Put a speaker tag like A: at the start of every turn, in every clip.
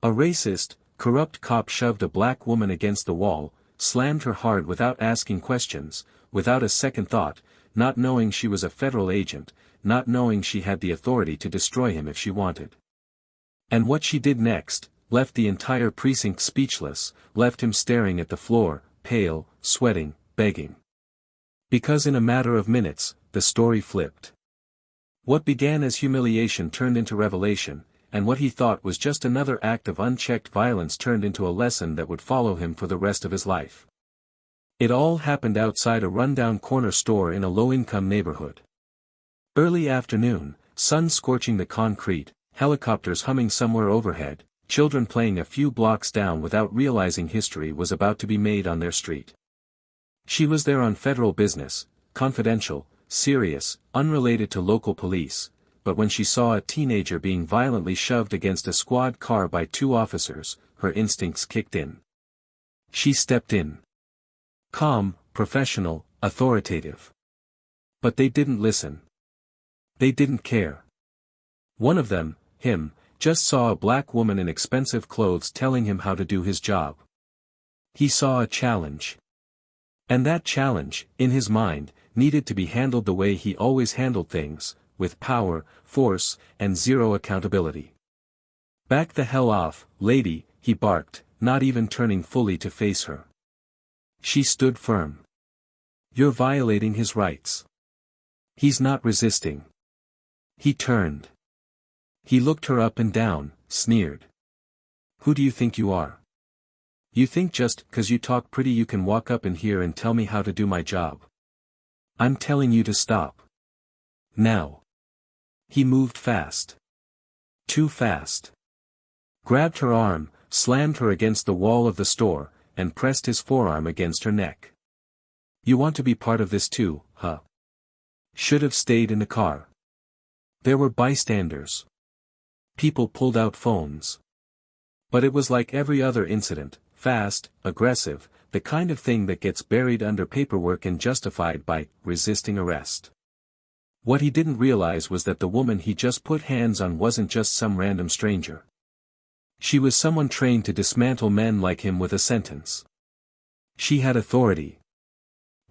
A: A racist, corrupt cop shoved a black woman against the wall, slammed her hard without asking questions, without a second thought, not knowing she was a federal agent, not knowing she had the authority to destroy him if she wanted. And what she did next, left the entire precinct speechless, left him staring at the floor, pale, sweating, begging. Because in a matter of minutes, the story flipped. What began as humiliation turned into revelation, and what he thought was just another act of unchecked violence turned into a lesson that would follow him for the rest of his life. It all happened outside a rundown corner store in a low-income neighborhood. Early afternoon, sun scorching the concrete, helicopters humming somewhere overhead, children playing a few blocks down without realizing history was about to be made on their street. She was there on federal business, confidential, serious, unrelated to local police, but when she saw a teenager being violently shoved against a squad car by two officers, her instincts kicked in. She stepped in. Calm, professional, authoritative. But they didn't listen. They didn't care. One of them, him, just saw a black woman in expensive clothes telling him how to do his job. He saw a challenge. And that challenge, in his mind, needed to be handled the way he always handled things, with power, force, and zero accountability. "Back the hell off, lady," he barked, not even turning fully to face her. She stood firm. "You're violating his rights." He's not resisting. He turned. He looked her up and down, sneered. "Who do you think you are? You think just 'cause you talk pretty you can walk up in here and tell me how to do my job? I'm telling you to stop. Now." He moved fast. Too fast. Grabbed her arm, slammed her against the wall of the store, and pressed his forearm against her neck. "You want to be part of this too, huh? Should have stayed in the car." There were bystanders. People pulled out phones. But it was like every other incident, fast, aggressive, the kind of thing that gets buried under paperwork and justified by resisting arrest. What he didn't realize was that the woman he just put hands on wasn't just some random stranger. She was someone trained to dismantle men like him with a sentence. She had authority.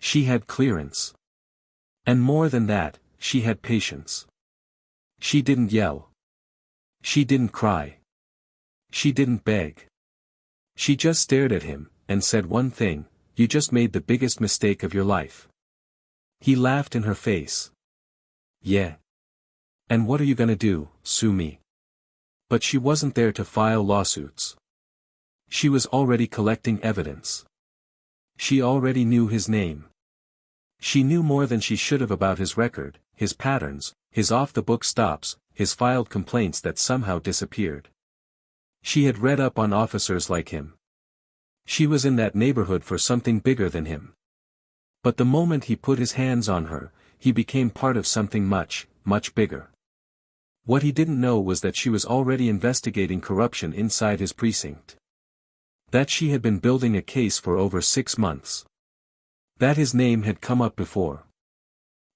A: She had clearance. And more than that, she had patience. She didn't yell. She didn't cry. She didn't beg. She just stared at him, and said one thing: "You just made the biggest mistake of your life." He laughed in her face. "Yeah. And what are you gonna do, sue me?" But she wasn't there to file lawsuits. She was already collecting evidence. She already knew his name. She knew more than she should have about his record, his patterns, his off-the-book stops, his filed complaints that somehow disappeared. She had read up on officers like him. She was in that neighborhood for something bigger than him. But the moment he put his hands on her, he became part of something much, much bigger. What he didn't know was that she was already investigating corruption inside his precinct. That she had been building a case for over 6 months. That his name had come up before.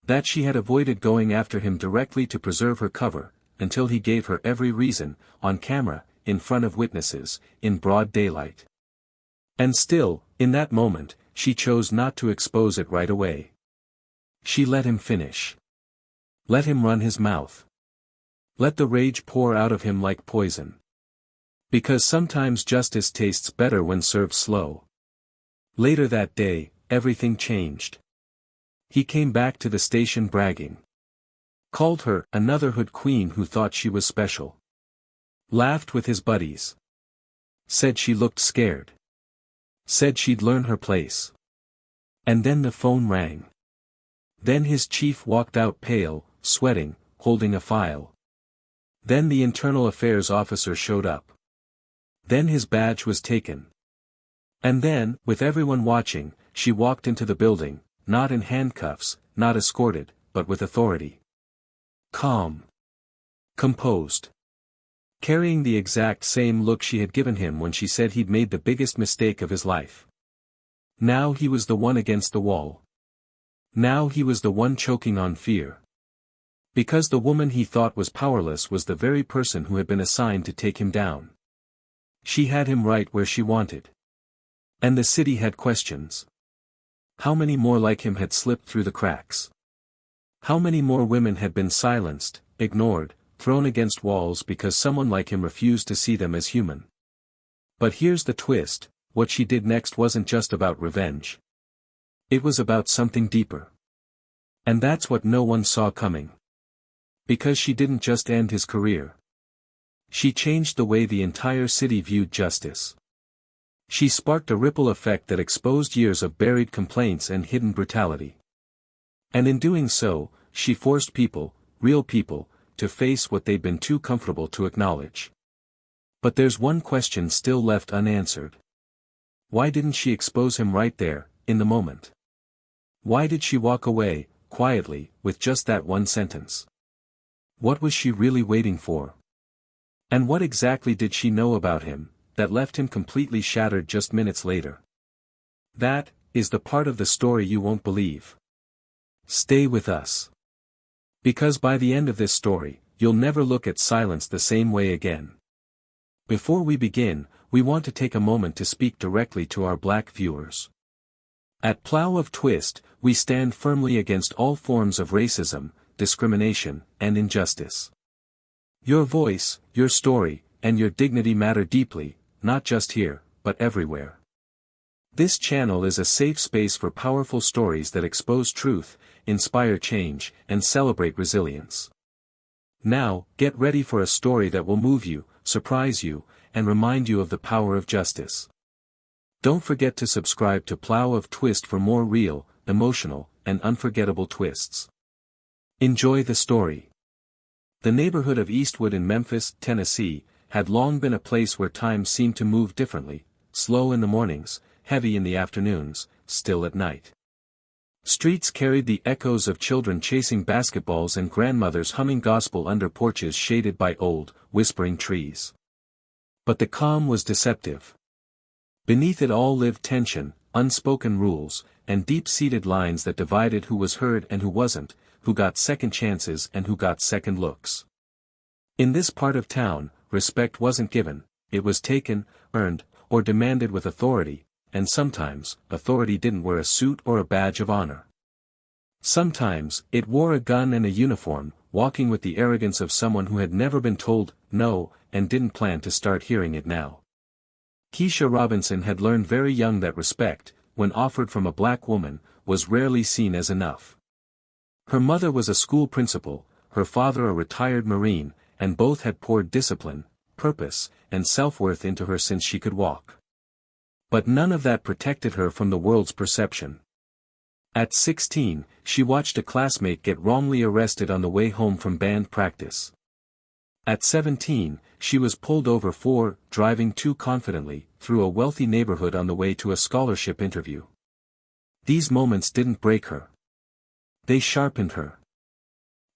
A: That she had avoided going after him directly to preserve her cover, until he gave her every reason, on camera, in front of witnesses, in broad daylight. And still, in that moment, she chose not to expose it right away. She let him finish. Let him run his mouth. Let the rage pour out of him like poison. Because sometimes justice tastes better when served slow. Later that day, everything changed. He came back to the station bragging. Called her another hood queen who thought she was special. Laughed with his buddies. Said she looked scared. Said she'd learn her place. And then the phone rang. Then his chief walked out pale, sweating, holding a file. Then the internal affairs officer showed up. Then his badge was taken. And then, with everyone watching, she walked into the building, not in handcuffs, not escorted, but with authority. Calm. Composed. Carrying the exact same look she had given him when she said he'd made the biggest mistake of his life. Now he was the one against the wall. Now he was the one choking on fear. Because the woman he thought was powerless was the very person who had been assigned to take him down. She had him right where she wanted. And the city had questions. How many more like him had slipped through the cracks? How many more women had been silenced, ignored, thrown against walls because someone like him refused to see them as human? But here's the twist: what she did next wasn't just about revenge. It was about something deeper. And that's what no one saw coming. Because she didn't just end his career. She changed the way the entire city viewed justice. She sparked a ripple effect that exposed years of buried complaints and hidden brutality. And in doing so, she forced people, real people, to face what they'd been too comfortable to acknowledge. But there's one question still left unanswered. Why didn't she expose him right there, in the moment? Why did she walk away, quietly, with just that one sentence? What was she really waiting for? And what exactly did she know about him that left him completely shattered just minutes later? That is the part of the story you won't believe. Stay with us. Because by the end of this story, you'll never look at silence the same way again. Before we begin, we want to take a moment to speak directly to our Black viewers. At Plough of Twist, we stand firmly against all forms of racism, discrimination, and injustice. Your voice, your story, and your dignity matter deeply, not just here, but everywhere. This channel is a safe space for powerful stories that expose truth, inspire change, and celebrate resilience. Now, get ready for a story that will move you, surprise you, and remind you of the power of justice. Don't forget to subscribe to Plough of Twist for more real, emotional, and unforgettable twists. Enjoy the story. The neighborhood of Eastwood in Memphis, Tennessee, had long been a place where time seemed to move differently, slow in the mornings, heavy in the afternoons, still at night. Streets carried the echoes of children chasing basketballs and grandmothers humming gospel under porches shaded by old, whispering trees. But the calm was deceptive. Beneath it all lived tension, unspoken rules, and deep-seated lines that divided who was heard and who wasn't, who got second chances and who got second looks. In this part of town, respect wasn't given, it was taken, earned, or demanded with authority, and sometimes, authority didn't wear a suit or a badge of honor. Sometimes, it wore a gun and a uniform, walking with the arrogance of someone who had never been told no, and didn't plan to start hearing it now. Keisha Robinson had learned very young that respect, when offered from a black woman, was rarely seen as enough. Her mother was a school principal, her father a retired Marine, and both had poured discipline, purpose, and self-worth into her since she could walk. But none of that protected her from the world's perception. At 16, she watched a classmate get wrongly arrested on the way home from band practice. At 17, she was pulled over for driving too confidently through a wealthy neighborhood on the way to a scholarship interview. These moments didn't break her. They sharpened her.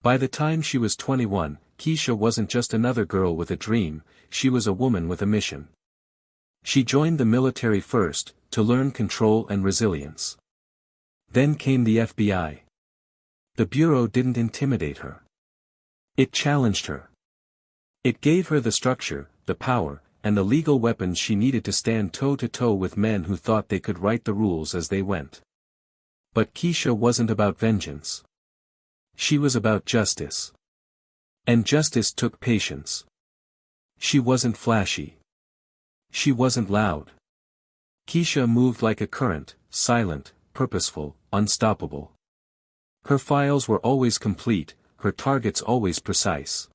A: By the time she was 21, Keisha wasn't just another girl with a dream, she was a woman with a mission. She joined the military first, to learn control and resilience. Then came the FBI. The Bureau didn't intimidate her. It challenged her. It gave her the structure, the power, and the legal weapons she needed to stand toe-to-toe with men who thought they could write the rules as they went. But Keisha wasn't about vengeance. She was about justice. And justice took patience. She wasn't flashy. She wasn't loud. Keisha moved like a current, silent, purposeful, unstoppable. Her files were always complete, her targets always precise.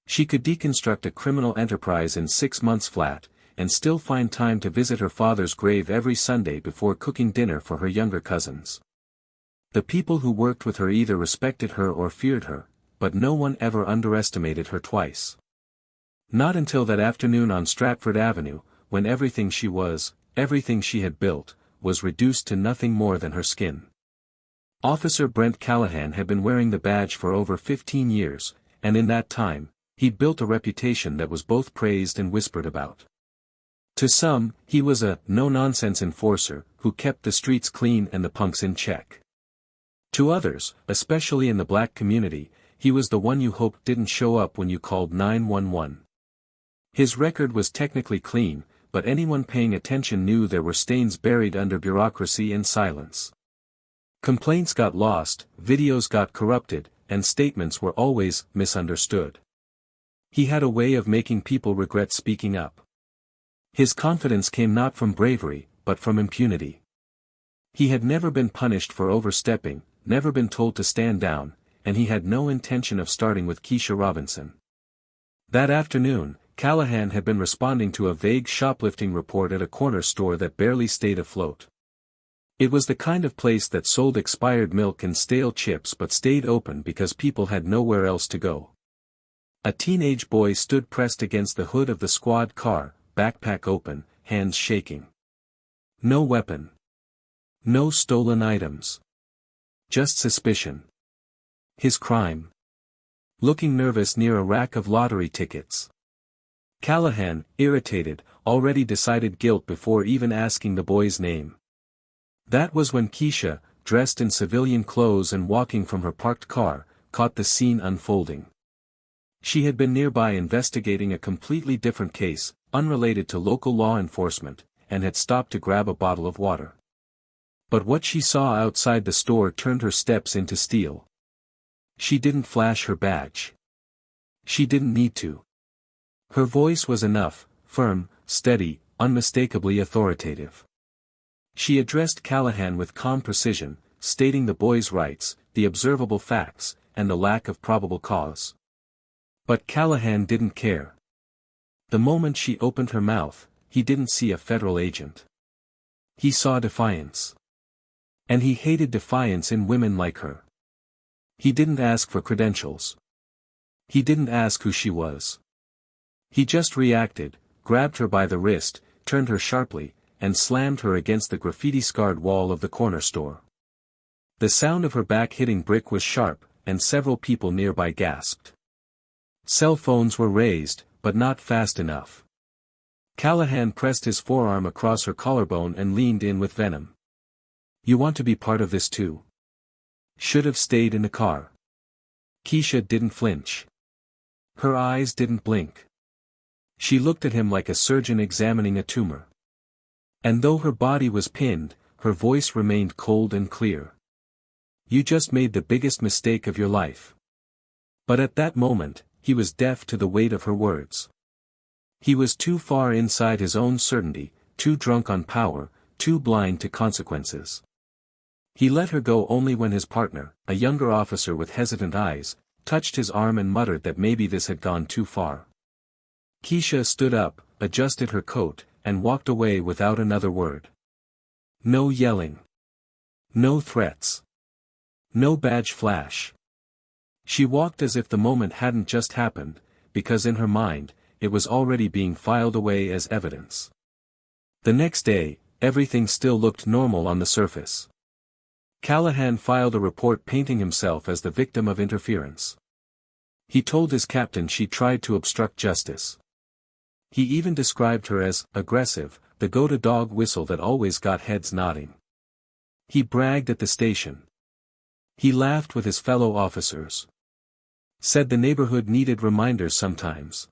A: She could deconstruct a criminal enterprise in 6 months flat, and still find time to visit her father's grave every Sunday before cooking dinner for her younger cousins. The people who worked with her either respected her or feared her, but no one ever underestimated her twice. Not until that afternoon on Stratford Avenue, when everything she was, everything she had built, was reduced to nothing more than her skin. Officer Brent Callahan had been wearing the badge for over 15 years, and in that time, he'd built a reputation that was both praised and whispered about. To some, he was a no-nonsense enforcer, who kept the streets clean and the punks in check. To others, especially in the black community, he was the one you hoped didn't show up when you called 911. His record was technically clean, but anyone paying attention knew there were stains buried under bureaucracy and silence. Complaints got lost, videos got corrupted, and statements were always misunderstood. He had a way of making people regret speaking up. His confidence came not from bravery, but from impunity. He had never been punished for overstepping, never been told to stand down, and he had no intention of starting with Keisha Robinson. That afternoon, Callahan had been responding to a vague shoplifting report at a corner store that barely stayed afloat. It was the kind of place that sold expired milk and stale chips but stayed open because people had nowhere else to go. A teenage boy stood pressed against the hood of the squad car, backpack open, hands shaking. No weapon. No stolen items. Just suspicion. His crime? Looking nervous near a rack of lottery tickets. Callahan, irritated, already decided guilt before even asking the boy's name. That was when Keisha, dressed in civilian clothes and walking from her parked car, caught the scene unfolding. She had been nearby investigating a completely different case, unrelated to local law enforcement, and had stopped to grab a bottle of water. But what she saw outside the store turned her steps into steel. She didn't flash her badge. She didn't need to. Her voice was enough, firm, steady, unmistakably authoritative. She addressed Callahan with calm precision, stating the boy's rights, the observable facts, and the lack of probable cause. But Callahan didn't care. The moment she opened her mouth, he didn't see a federal agent. He saw defiance. And he hated defiance in women like her. He didn't ask for credentials. He didn't ask who she was. He just reacted, grabbed her by the wrist, turned her sharply, and slammed her against the graffiti-scarred wall of the corner store. The sound of her back hitting brick was sharp, and several people nearby gasped. Cell phones were raised, but not fast enough. Callahan pressed his forearm across her collarbone and leaned in with venom. "You want to be part of this too? Should have stayed in the car." Keisha didn't flinch. Her eyes didn't blink. She looked at him like a surgeon examining a tumor. And though her body was pinned, her voice remained cold and clear. "You just made the biggest mistake of your life." But at that moment, he was deaf to the weight of her words. He was too far inside his own certainty, too drunk on power, too blind to consequences. He let her go only when his partner, a younger officer with hesitant eyes, touched his arm and muttered that maybe this had gone too far. Keisha stood up, adjusted her coat, and walked away without another word. No yelling. No threats. No badge flash. She walked as if the moment hadn't just happened, because in her mind, it was already being filed away as evidence. The next day, everything still looked normal on the surface. Callahan filed a report painting himself as the victim of interference. He told his captain she tried to obstruct justice. He even described her as aggressive, the go-to-dog whistle that always got heads nodding. He bragged at the station. He laughed with his fellow officers. Said the neighborhood needed reminders sometimes.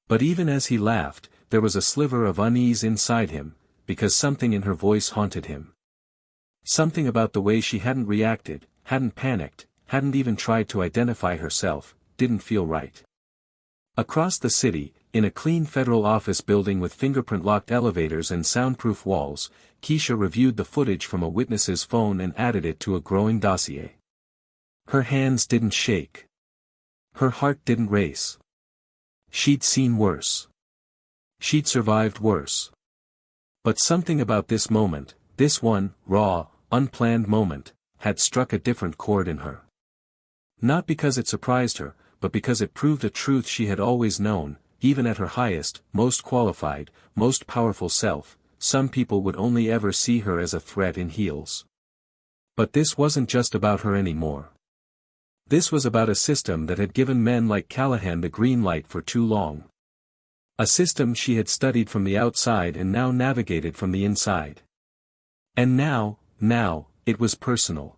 A: But even as he laughed, there was a sliver of unease inside him, because something in her voice haunted him. Something about the way she hadn't reacted, hadn't panicked, hadn't even tried to identify herself, didn't feel right. Across the city, in a clean federal office building with fingerprint-locked elevators and soundproof walls, Keisha reviewed the footage from a witness's phone and added it to a growing dossier. Her hands didn't shake. Her heart didn't race. She'd seen worse. She'd survived worse. But something about this moment, this one, raw, unplanned moment, had struck a different chord in her. Not because it surprised her, but because it proved a truth she had always known, even at her highest, most qualified, most powerful self, some people would only ever see her as a threat in heels. But this wasn't just about her anymore. This was about a system that had given men like Callahan the green light for too long. A system she had studied from the outside and now navigated from the inside. And now, it was personal.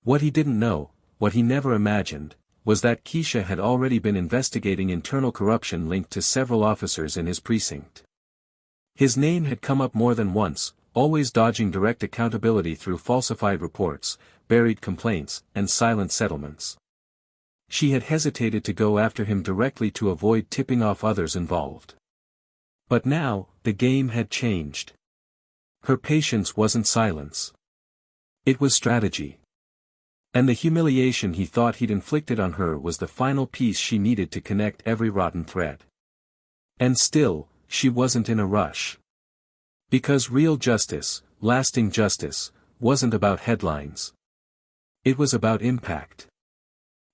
A: What he didn't know, what he never imagined, was that Keisha had already been investigating internal corruption linked to several officers in his precinct. His name had come up more than once, always dodging direct accountability through falsified reports, buried complaints, and silent settlements. She had hesitated to go after him directly to avoid tipping off others involved. But now, the game had changed. Her patience wasn't silence. It was strategy. And the humiliation he thought he'd inflicted on her was the final piece she needed to connect every rotten thread. And still, she wasn't in a rush. Because real justice, lasting justice, wasn't about headlines. It was about impact.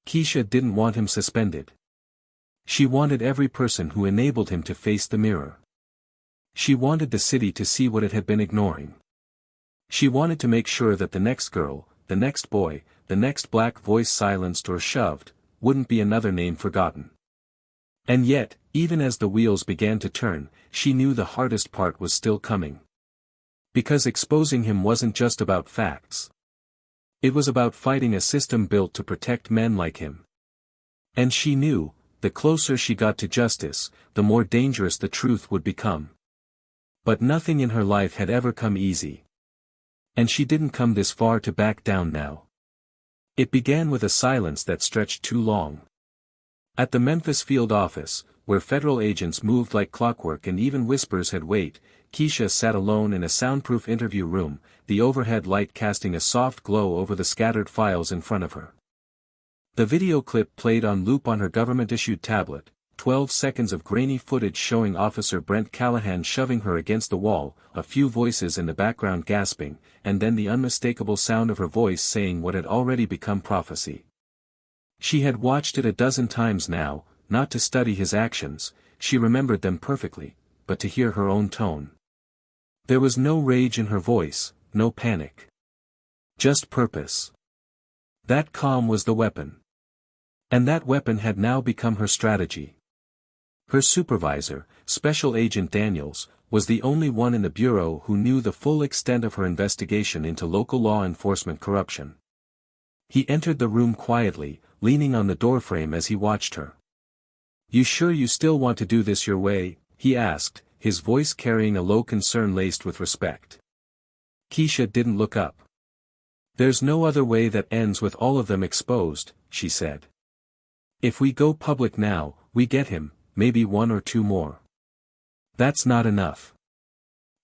A: Keisha didn't want him suspended. She wanted every person who enabled him to face the mirror. She wanted the city to see what it had been ignoring. She wanted to make sure that the next girl, the next boy, the next black voice silenced or shoved, wouldn't be another name forgotten. And yet, even as the wheels began to turn, she knew the hardest part was still coming. Because exposing him wasn't just about facts. It was about fighting a system built to protect men like him. And she knew, the closer she got to justice, the more dangerous the truth would become. But nothing in her life had ever come easy. And she didn't come this far to back down now. It began with a silence that stretched too long. At the Memphis field office, where federal agents moved like clockwork and even whispers had weight, Keisha sat alone in a soundproof interview room, the overhead light casting a soft glow over the scattered files in front of her. The video clip played on loop on her government-issued tablet, 12 seconds of grainy footage showing Officer Brent Callahan shoving her against the wall, a few voices in the background gasping, and then the unmistakable sound of her voice saying what had already become prophecy. She had watched it a dozen times now, not to study his actions, she remembered them perfectly, but to hear her own tone. There was no rage in her voice, no panic. Just purpose. That calm was the weapon. And that weapon had now become her strategy. Her supervisor, Special Agent Daniels, was the only one in the bureau who knew the full extent of her investigation into local law enforcement corruption. He entered the room quietly, leaning on the doorframe as he watched her. "You sure you still want to do this your way?" he asked, his voice carrying a low concern laced with respect. Keisha didn't look up. "There's no other way that ends with all of them exposed," she said. "If we go public now, we get him, maybe one or two more. That's not enough."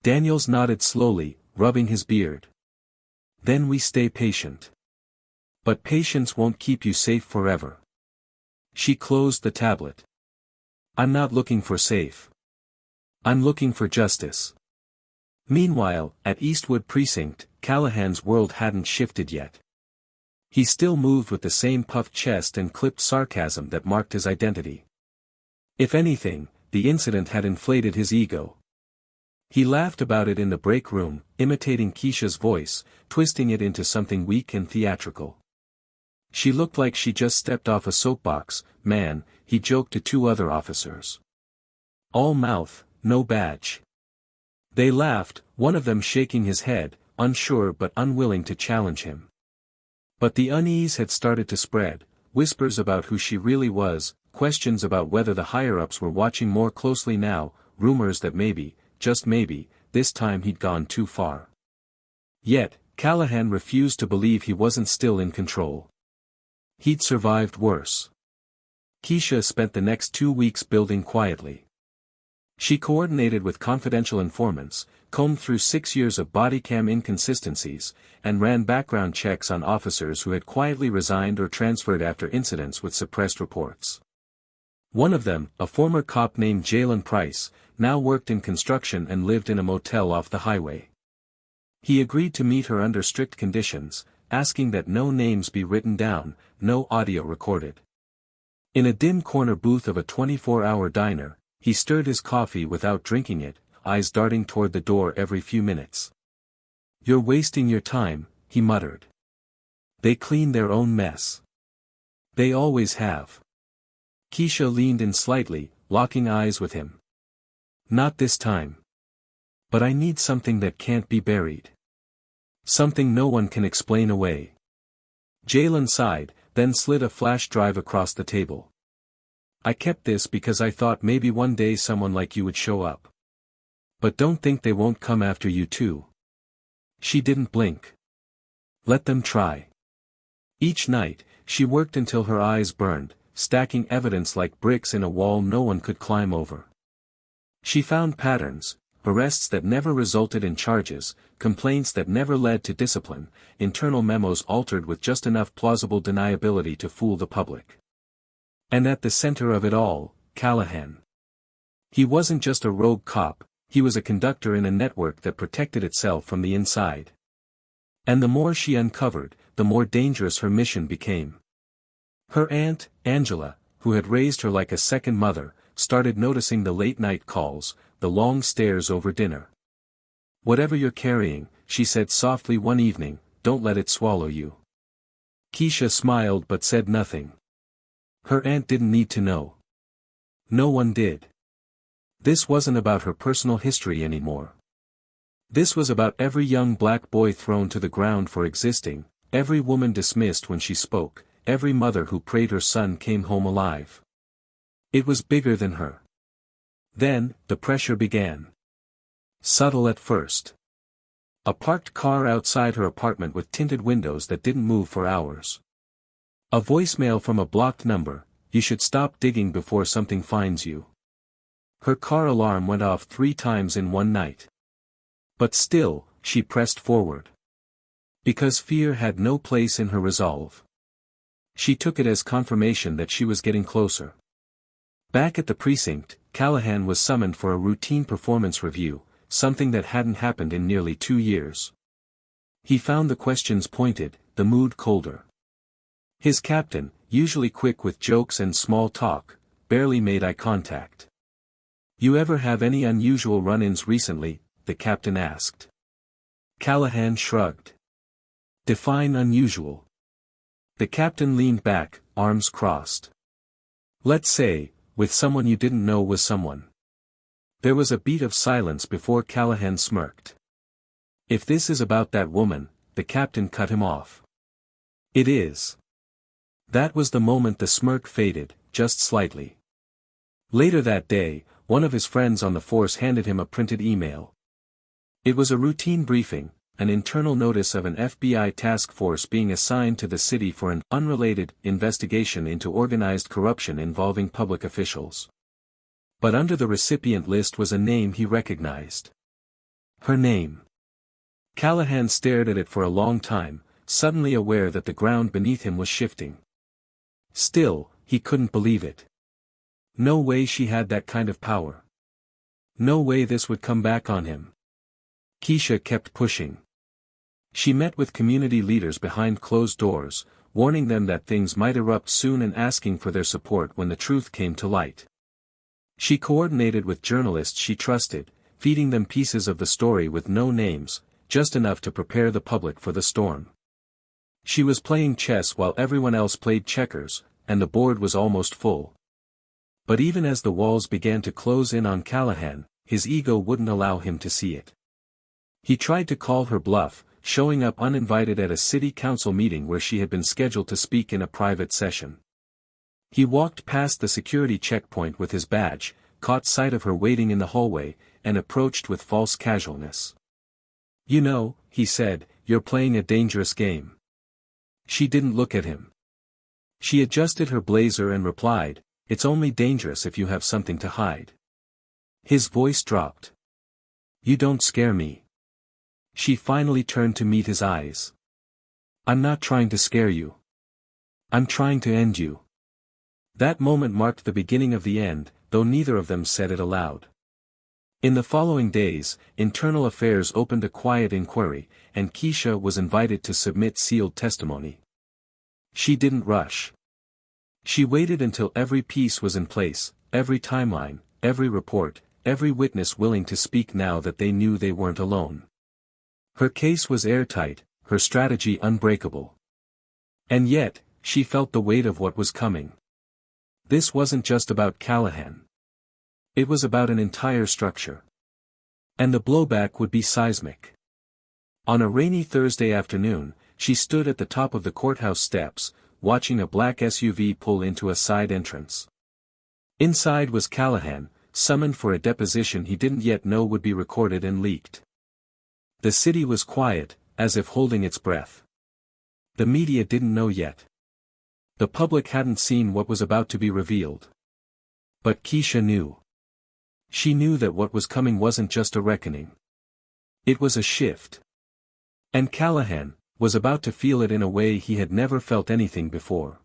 A: Daniels nodded slowly, rubbing his beard. "Then we stay patient. But patience won't keep you safe forever." She closed the tablet. "I'm not looking for safe. I'm looking for justice." Meanwhile, at Eastwood Precinct, Callahan's world hadn't shifted yet. He still moved with the same puffed chest and clipped sarcasm that marked his identity. If anything, the incident had inflated his ego. He laughed about it in the break room, imitating Keisha's voice, twisting it into something weak and theatrical. She looked like she just stepped off a soapbox, man, he joked to two other officers. All mouth, no badge. They laughed, one of them shaking his head, unsure but unwilling to challenge him. But the unease had started to spread, whispers about who she really was, questions about whether the higher-ups were watching more closely now, rumors that maybe, just maybe, this time he'd gone too far. Yet, Callahan refused to believe he wasn't still in control. He'd survived worse. Keisha spent the next 2 weeks building quietly. She coordinated with confidential informants, combed through 6 years of body cam inconsistencies, and ran background checks on officers who had quietly resigned or transferred after incidents with suppressed reports. One of them, a former cop named Jalen Price, now worked in construction and lived in a motel off the highway. He agreed to meet her under strict conditions, asking that no names be written down, no audio recorded. In a dim corner booth of a 24-hour diner, he stirred his coffee without drinking it, eyes darting toward the door every few minutes. "You're wasting your time," he muttered. "They clean their own mess. They always have." Keisha leaned in slightly, locking eyes with him. "Not this time. But I need something that can't be buried. Something no one can explain away." Jalen sighed, then slid a flash drive across the table. I kept this because I thought maybe one day someone like you would show up. But don't think they won't come after you too. She didn't blink. Let them try. Each night, she worked until her eyes burned, stacking evidence like bricks in a wall no one could climb over. She found patterns, arrests that never resulted in charges, complaints that never led to discipline, internal memos altered with just enough plausible deniability to fool the public. And at the center of it all, Callahan. He wasn't just a rogue cop, he was a conductor in a network that protected itself from the inside. And the more she uncovered, the more dangerous her mission became. Her aunt, Angela, who had raised her like a second mother, started noticing the late-night calls, the long stares over dinner. "Whatever you're carrying," she said softly one evening, "don't let it swallow you." Keisha smiled but said nothing. Her aunt didn't need to know. No one did. This wasn't about her personal history anymore. This was about every young black boy thrown to the ground for existing, every woman dismissed when she spoke, every mother who prayed her son came home alive. It was bigger than her. Then, the pressure began. Subtle at first. A parked car outside her apartment with tinted windows that didn't move for hours. A voicemail from a blocked number, "You should stop digging before something finds you." Her car alarm went off 3 times in one night. But still, she pressed forward. Because fear had no place in her resolve. She took it as confirmation that she was getting closer. Back at the precinct, Callahan was summoned for a routine performance review, something that hadn't happened in nearly 2 years. He found the questions pointed, the mood colder. His captain, usually quick with jokes and small talk, barely made eye contact. "You ever have any unusual run-ins recently?" the captain asked. Callahan shrugged. "Define unusual." The captain leaned back, arms crossed. "Let's say, with someone you didn't know was someone." There was a beat of silence before Callahan smirked. "If this is about that woman," the captain cut him off. "It is." That was the moment the smirk faded, just slightly. Later that day, one of his friends on the force handed him a printed email. It was a routine briefing, an internal notice of an FBI task force being assigned to the city for an unrelated investigation into organized corruption involving public officials. But under the recipient list was a name he recognized. Her name. Callahan stared at it for a long time, suddenly aware that the ground beneath him was shifting. Still, he couldn't believe it. No way she had that kind of power. No way this would come back on him. Keisha kept pushing. She met with community leaders behind closed doors, warning them that things might erupt soon and asking for their support when the truth came to light. She coordinated with journalists she trusted, feeding them pieces of the story with no names, just enough to prepare the public for the storm. She was playing chess while everyone else played checkers, and the board was almost full. But even as the walls began to close in on Callahan, his ego wouldn't allow him to see it. He tried to call her bluff, showing up uninvited at a city council meeting where she had been scheduled to speak in a private session. He walked past the security checkpoint with his badge, caught sight of her waiting in the hallway, and approached with false casualness. "You know," he said, "you're playing a dangerous game." She didn't look at him. She adjusted her blazer and replied, "It's only dangerous if you have something to hide." His voice dropped. "You don't scare me." She finally turned to meet his eyes. "I'm not trying to scare you. I'm trying to end you." That moment marked the beginning of the end, though neither of them said it aloud. In the following days, Internal Affairs opened a quiet inquiry, and Keisha was invited to submit sealed testimony. She didn't rush. She waited until every piece was in place, every timeline, every report, every witness willing to speak now that they knew they weren't alone. Her case was airtight, her strategy unbreakable. And yet, she felt the weight of what was coming. This wasn't just about Callahan. It was about an entire structure. And the blowback would be seismic. On a rainy Thursday afternoon, she stood at the top of the courthouse steps, watching a black SUV pull into a side entrance. Inside was Callahan, summoned for a deposition he didn't yet know would be recorded and leaked. The city was quiet, as if holding its breath. The media didn't know yet. The public hadn't seen what was about to be revealed. But Keisha knew. She knew that what was coming wasn't just a reckoning. It was a shift. And Callahan was about to feel it in a way he had never felt anything before.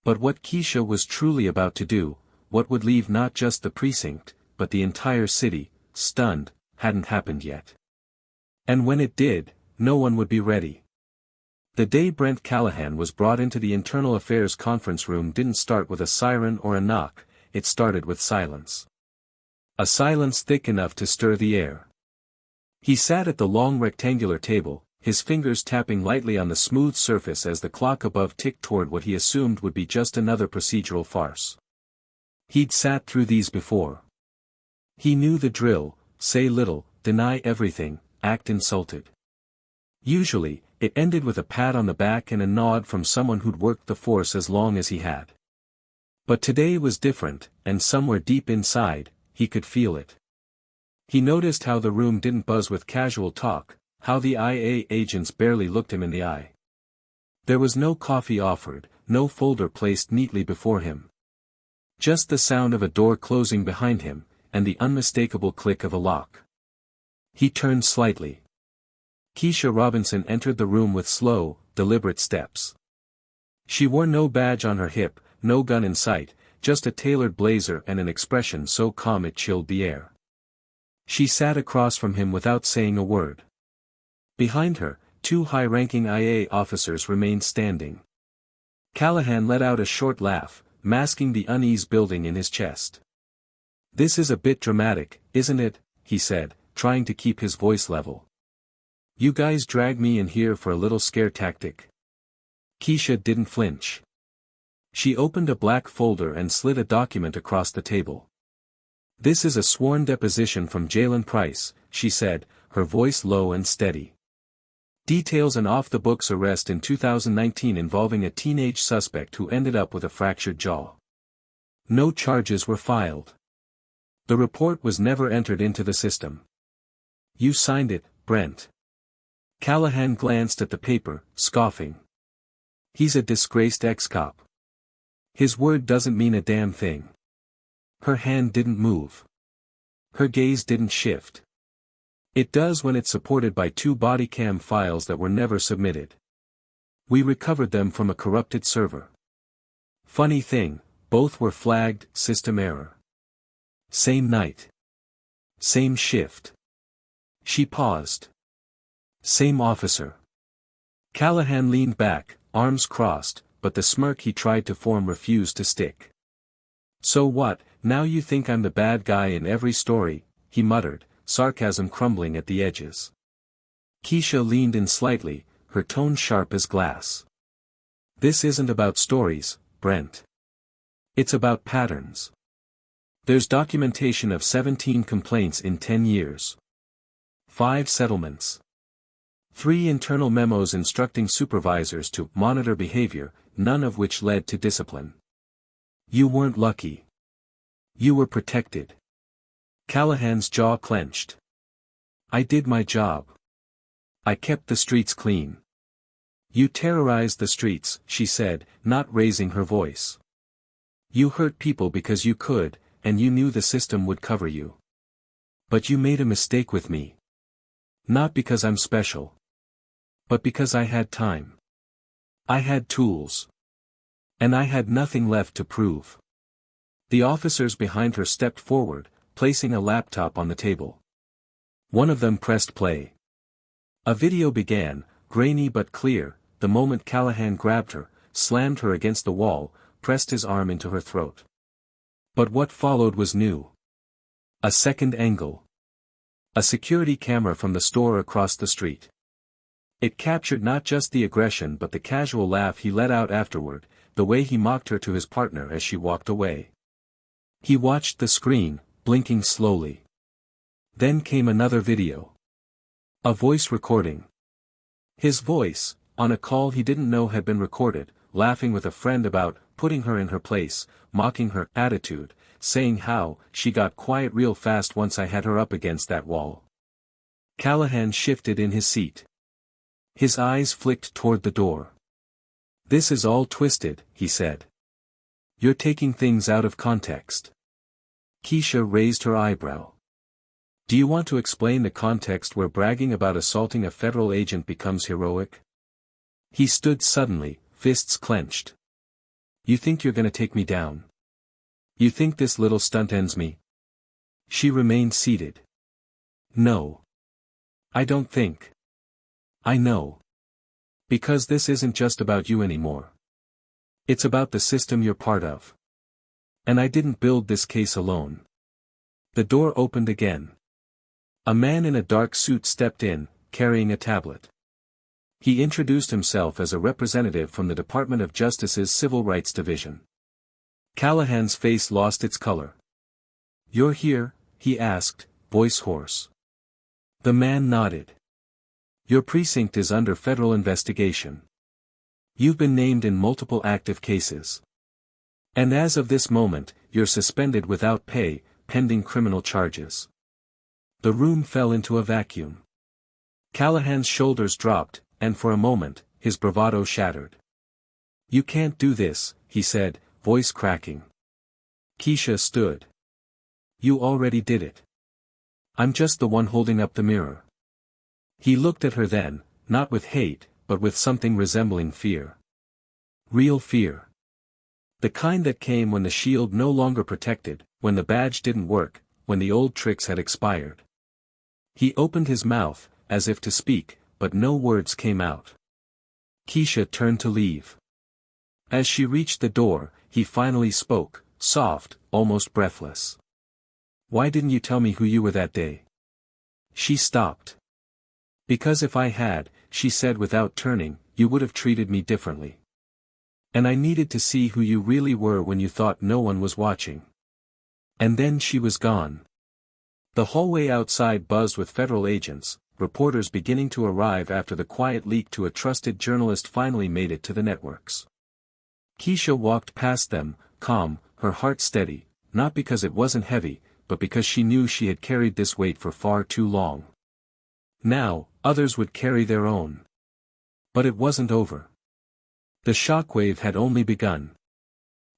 A: But what Keisha was truly about to do, what would leave not just the precinct, but the entire city, stunned, hadn't happened yet. And when it did, no one would be ready. The day Brent Callahan was brought into the Internal Affairs conference room didn't start with a siren or a knock, it started with silence. A silence thick enough to stir the air. He sat at the long rectangular table, his fingers tapping lightly on the smooth surface as the clock above ticked toward what he assumed would be just another procedural farce. He'd sat through these before. He knew the drill: say little, deny everything, act insulted. Usually, it ended with a pat on the back and a nod from someone who'd worked the force as long as he had. But today was different, and somewhere deep inside, he could feel it. He noticed how the room didn't buzz with casual talk, how the IA agents barely looked him in the eye. There was no coffee offered, no folder placed neatly before him. Just the sound of a door closing behind him, and the unmistakable click of a lock. He turned slightly. Keisha Robinson entered the room with slow, deliberate steps. She wore no badge on her hip, no gun in sight, just a tailored blazer and an expression so calm it chilled the air. She sat across from him without saying a word. Behind her, two high-ranking IA officers remained standing. Callahan let out a short laugh, masking the unease building in his chest. "This is a bit dramatic, isn't it?" he said, trying to keep his voice level. "You guys dragged me in here for a little scare tactic." Keisha didn't flinch. She opened a black folder and slid a document across the table. "This is a sworn deposition from Jalen Price," she said, her voice low and steady. "Details an off-the-books arrest in 2019 involving a teenage suspect who ended up with a fractured jaw. No charges were filed. The report was never entered into the system." "You signed it, Brent." Callahan glanced at the paper, scoffing. "He's a disgraced ex-cop. His word doesn't mean a damn thing." Her hand didn't move. Her gaze didn't shift. "It does when it's supported by 2 body cam files that were never submitted. We recovered them from a corrupted server. Funny thing, both were flagged system error. Same night. Same shift." She paused. "Same officer." Callahan leaned back, arms crossed, but the smirk he tried to form refused to stick. "So what, now you think I'm the bad guy in every story," he muttered, sarcasm crumbling at the edges. Keisha leaned in slightly, her tone sharp as glass. "This isn't about stories, Brent. It's about patterns. There's documentation of 17 complaints in 10 years. 5 settlements. 3 internal memos instructing supervisors to monitor behavior, none of which led to discipline. You weren't lucky. You were protected." Callahan's jaw clenched. "I did my job. I kept the streets clean." "You terrorized the streets," she said, not raising her voice. "You hurt people because you could, and you knew the system would cover you. But you made a mistake with me. Not because I'm special. But because I had time. I had tools. And I had nothing left to prove." The officers behind her stepped forward, placing a laptop on the table. One of them pressed play. A video began, grainy but clear, the moment Callahan grabbed her, slammed her against the wall, pressed his arm into her throat. But what followed was new. A second angle. A security camera from the store across the street. It captured not just the aggression but the casual laugh he let out afterward, the way he mocked her to his partner as she walked away. He watched the screen, blinking slowly. Then came another video. A voice recording. His voice, on a call he didn't know had been recorded, laughing with a friend about putting her in her place, mocking her attitude, saying how she got quiet real fast once I had her up against that wall. Callahan shifted in his seat. His eyes flicked toward the door. This is all twisted, he said. You're taking things out of context. Keisha raised her eyebrow. Do you want to explain the context where bragging about assaulting a federal agent becomes heroic? He stood suddenly, fists clenched. You think you're gonna take me down? You think this little stunt ends me? She remained seated. No. I don't think. I know. Because this isn't just about you anymore. It's about the system you're part of. And I didn't build this case alone. The door opened again. A man in a dark suit stepped in, carrying a tablet. He introduced himself as a representative from the Department of Justice's Civil Rights Division. Callahan's face lost its color. You're here? He asked, voice hoarse. The man nodded. Your precinct is under federal investigation. You've been named in multiple active cases. And as of this moment, you're suspended without pay, pending criminal charges. The room fell into a vacuum. Callahan's shoulders dropped, and for a moment, his bravado shattered. You can't do this, he said, voice cracking. Keisha stood. You already did it. I'm just the one holding up the mirror. He looked at her then, not with hate, but with something resembling fear. Real fear. The kind that came when the shield no longer protected, when the badge didn't work, when the old tricks had expired. He opened his mouth, as if to speak, but no words came out. Keisha turned to leave. As she reached the door, he finally spoke, soft, almost breathless. Why didn't you tell me who you were that day? She stopped. Because if I had, she said without turning, you would have treated me differently. And I needed to see who you really were when you thought no one was watching. And then she was gone. The hallway outside buzzed with federal agents, reporters beginning to arrive after the quiet leak to a trusted journalist finally made it to the networks. Keisha walked past them, calm, her heart steady, not because it wasn't heavy, but because she knew she had carried this weight for far too long. Now, others would carry their own. But it wasn't over. The shockwave had only begun.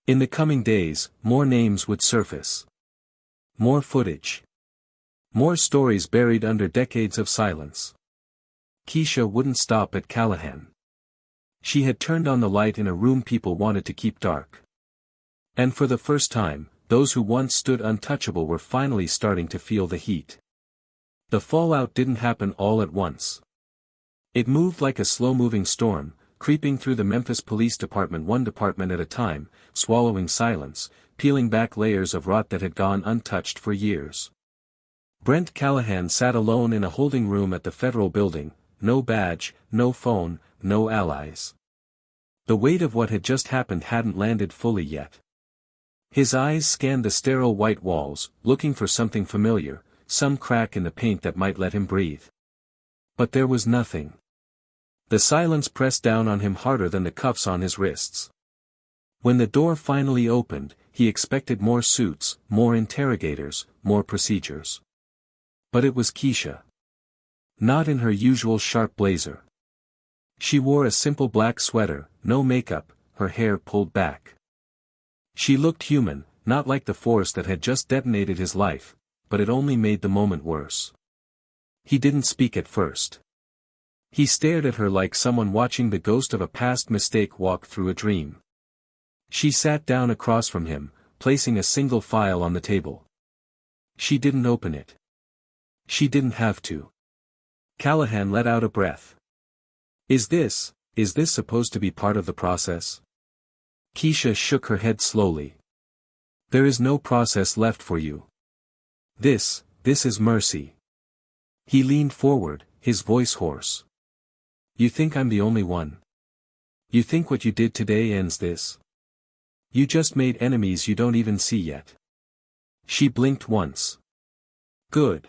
A: In the coming days, more names would surface. More footage. More stories buried under decades of silence. Keisha wouldn't stop at Callahan. She had turned on the light in a room people wanted to keep dark. And for the first time, those who once stood untouchable were finally starting to feel the heat. The fallout didn't happen all at once. It moved like a slow-moving storm, creeping through the Memphis Police Department one department at a time, swallowing silence, peeling back layers of rot that had gone untouched for years. Brent Callahan sat alone in a holding room at the federal building, no badge, no phone, no allies. The weight of what had just happened hadn't landed fully yet. His eyes scanned the sterile white walls, looking for something familiar, some crack in the paint that might let him breathe. But there was nothing. The silence pressed down on him harder than the cuffs on his wrists. When the door finally opened, he expected more suits, more interrogators, more procedures. But it was Keisha. Not in her usual sharp blazer. She wore a simple black sweater, no makeup, her hair pulled back. She looked human, not like the force that had just detonated his life, but it only made the moment worse. He didn't speak at first. He stared at her like someone watching the ghost of a past mistake walk through a dream. She sat down across from him, placing a single file on the table. She didn't open it. She didn't have to. Callahan let out a breath. Is this supposed to be part of the process? Keisha shook her head slowly. There is no process left for you. This is mercy. He leaned forward, his voice hoarse. You think I'm the only one? You think what you did today ends this? You just made enemies you don't even see yet. She blinked once. Good.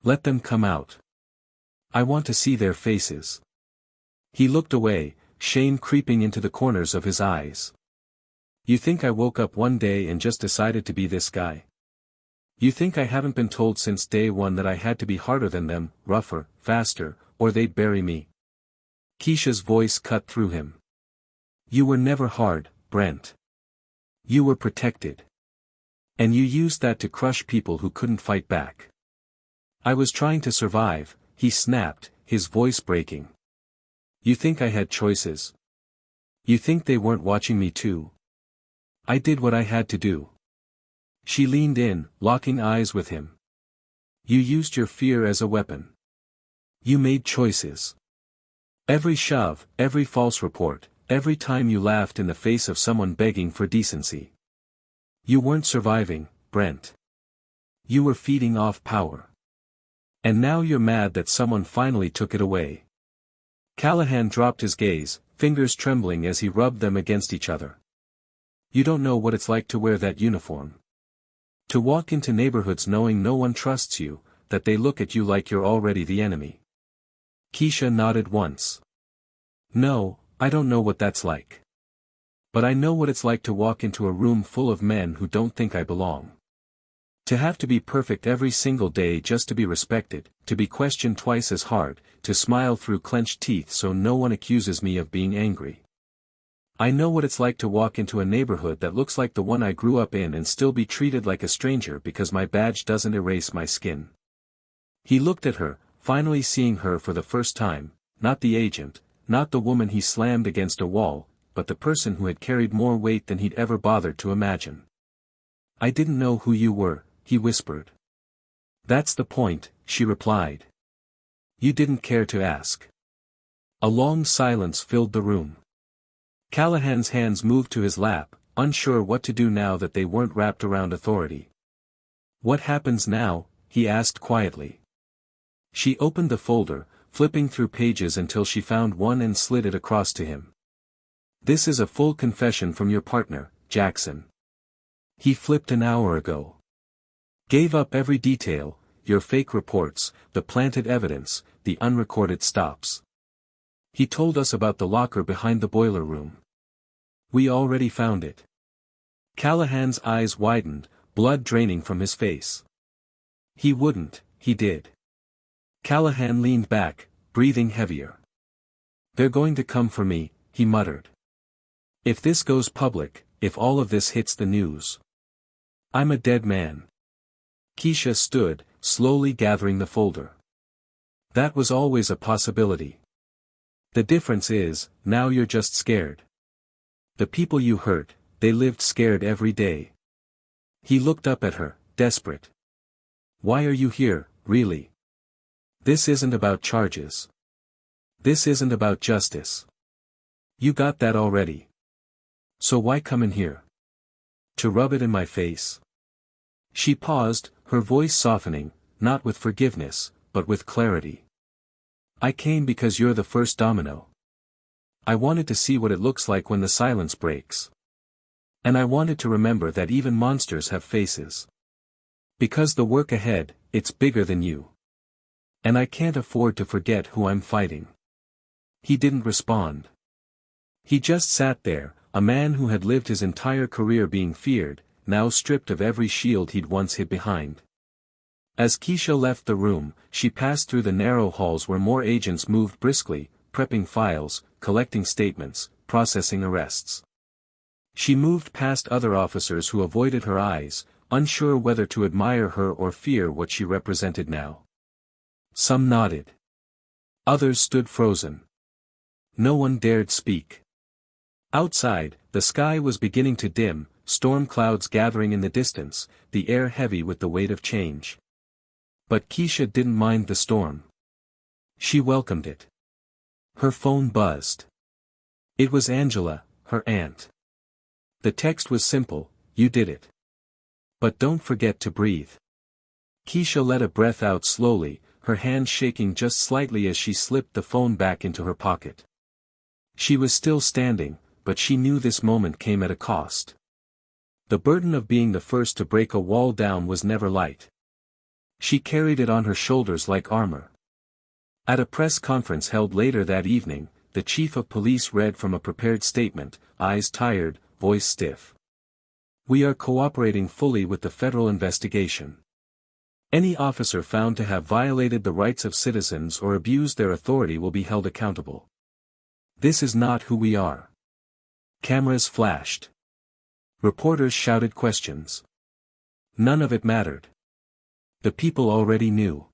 A: Let them come out. I want to see their faces. He looked away, shame creeping into the corners of his eyes. You think I woke up one day and just decided to be this guy? You think I haven't been told since day one that I had to be harder than them, rougher, faster, or they'd bury me? Keisha's voice cut through him. You were never hard, Brent. You were protected. And you used that to crush people who couldn't fight back. I was trying to survive, he snapped, his voice breaking. You think I had choices? You think they weren't watching me too? I did what I had to do. She leaned in, locking eyes with him. You used your fear as a weapon. You made choices. Every shove, every false report, every time you laughed in the face of someone begging for decency. You weren't surviving, Brent. You were feeding off power. And now you're mad that someone finally took it away. Callahan dropped his gaze, fingers trembling as he rubbed them against each other. You don't know what it's like to wear that uniform. To walk into neighborhoods knowing no one trusts you, that they look at you like you're already the enemy. Keisha nodded once. No, I don't know what that's like. But I know what it's like to walk into a room full of men who don't think I belong. To have to be perfect every single day just to be respected, to be questioned twice as hard, to smile through clenched teeth so no one accuses me of being angry. I know what it's like to walk into a neighborhood that looks like the one I grew up in and still be treated like a stranger because my badge doesn't erase my skin. He looked at her, finally seeing her for the first time, not the agent, not the woman he slammed against a wall, but the person who had carried more weight than he'd ever bothered to imagine. I didn't know who you were, he whispered. That's the point, she replied. You didn't care to ask. A long silence filled the room. Callahan's hands moved to his lap, unsure what to do now that they weren't wrapped around authority. What happens now? He asked quietly. She opened the folder, flipping through pages until she found one and slid it across to him. This is a full confession from your partner, Jackson. He flipped an hour ago. Gave up every detail, your fake reports, the planted evidence, the unrecorded stops. He told us about the locker behind the boiler room. We already found it. Callahan's eyes widened, blood draining from his face. He wouldn't, he did. Callahan leaned back, breathing heavier. They're going to come for me, he muttered. If this goes public, if all of this hits the news. I'm a dead man. Keisha stood, slowly gathering the folder. That was always a possibility. The difference is, now you're just scared. The people you hurt, they lived scared every day. He looked up at her, desperate. Why are you here, really? This isn't about charges. This isn't about justice. You got that already. So why come in here? To rub it in my face. She paused, her voice softening, not with forgiveness, but with clarity. I came because you're the first domino. I wanted to see what it looks like when the silence breaks. And I wanted to remember that even monsters have faces. Because the work ahead, it's bigger than you. And I can't afford to forget who I'm fighting. He didn't respond. He just sat there, a man who had lived his entire career being feared, now stripped of every shield he'd once hid behind. As Keisha left the room, she passed through the narrow halls where more agents moved briskly, prepping files, collecting statements, processing arrests. She moved past other officers who avoided her eyes, unsure whether to admire her or fear what she represented now. Some nodded. Others stood frozen. No one dared speak. Outside, the sky was beginning to dim, storm clouds gathering in the distance, the air heavy with the weight of change. But Keisha didn't mind the storm. She welcomed it. Her phone buzzed. It was Angela, her aunt. The text was simple, you did it. But don't forget to breathe. Keisha let a breath out slowly, her hand shaking just slightly as she slipped the phone back into her pocket. She was still standing, but she knew this moment came at a cost. The burden of being the first to break a wall down was never light. She carried it on her shoulders like armor. At a press conference held later that evening, the chief of police read from a prepared statement, eyes tired, voice stiff. We are cooperating fully with the federal investigation. Any officer found to have violated the rights of citizens or abused their authority will be held accountable. This is not who we are. Cameras flashed. Reporters shouted questions. None of it mattered. The people already knew.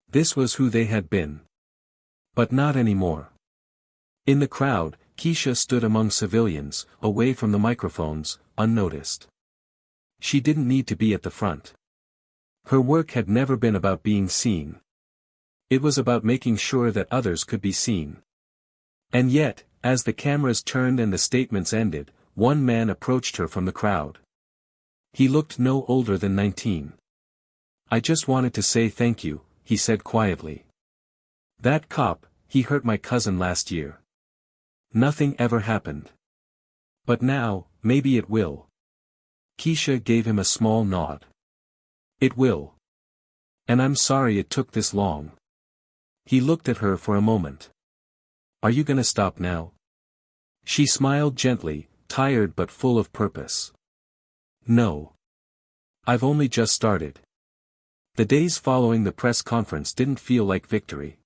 A: This was who they had been. But not anymore. In the crowd, Keisha stood among civilians, away from the microphones, unnoticed. She didn't need to be at the front. Her work had never been about being seen. It was about making sure that others could be seen. And yet, as the cameras turned and the statements ended, one man approached her from the crowd. He looked no older than 19. I just wanted to say thank you, he said quietly. That cop, he hurt my cousin last year. Nothing ever happened. But now, maybe it will. Keisha gave him a small nod. It will. And I'm sorry it took this long. He looked at her for a moment. Are you gonna stop now? She smiled gently, tired but full of purpose. No. I've only just started. The days following the press conference didn't feel like victory.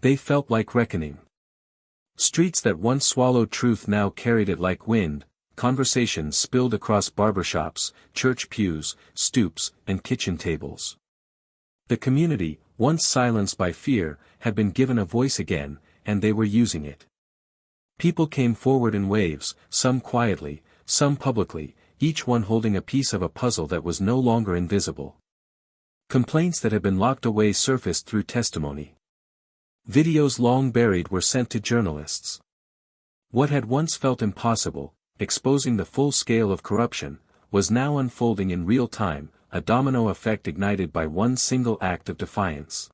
A: They felt like reckoning. Streets that once swallowed truth now carried it like wind, conversations spilled across barbershops, church pews, stoops, and kitchen tables. The community, once silenced by fear, had been given a voice again, and they were using it. People came forward in waves, some quietly, some publicly, each one holding a piece of a puzzle that was no longer invisible. Complaints that had been locked away surfaced through testimony. Videos long buried were sent to journalists. What had once felt impossible, exposing the full scale of corruption, was now unfolding in real time, a domino effect ignited by one single act of defiance.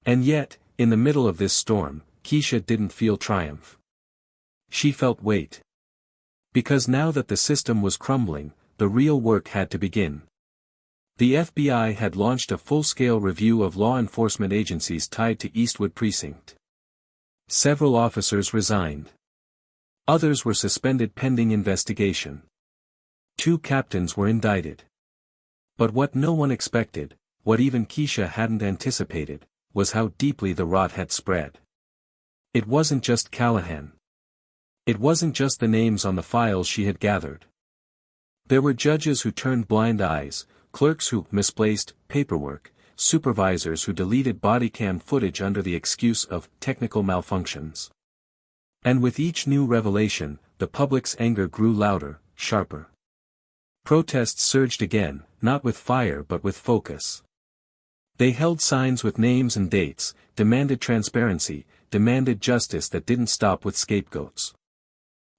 A: And yet, in the middle of this storm, Keisha didn't feel triumph. She felt weight. Because now that the system was crumbling, the real work had to begin. The FBI had launched a full-scale review of law enforcement agencies tied to Eastwood Precinct. Several officers resigned. Others were suspended pending investigation. 2 captains were indicted. But what no one expected, what even Keisha hadn't anticipated, was how deeply the rot had spread. It wasn't just Callahan. It wasn't just the names on the files she had gathered. There were judges who turned blind eyes, clerks who misplaced paperwork, supervisors who deleted body cam footage under the excuse of technical malfunctions. And with each new revelation, the public's anger grew louder, sharper. Protests surged again, not with fire but with focus. They held signs with names and dates, demanded transparency, demanded justice that didn't stop with scapegoats.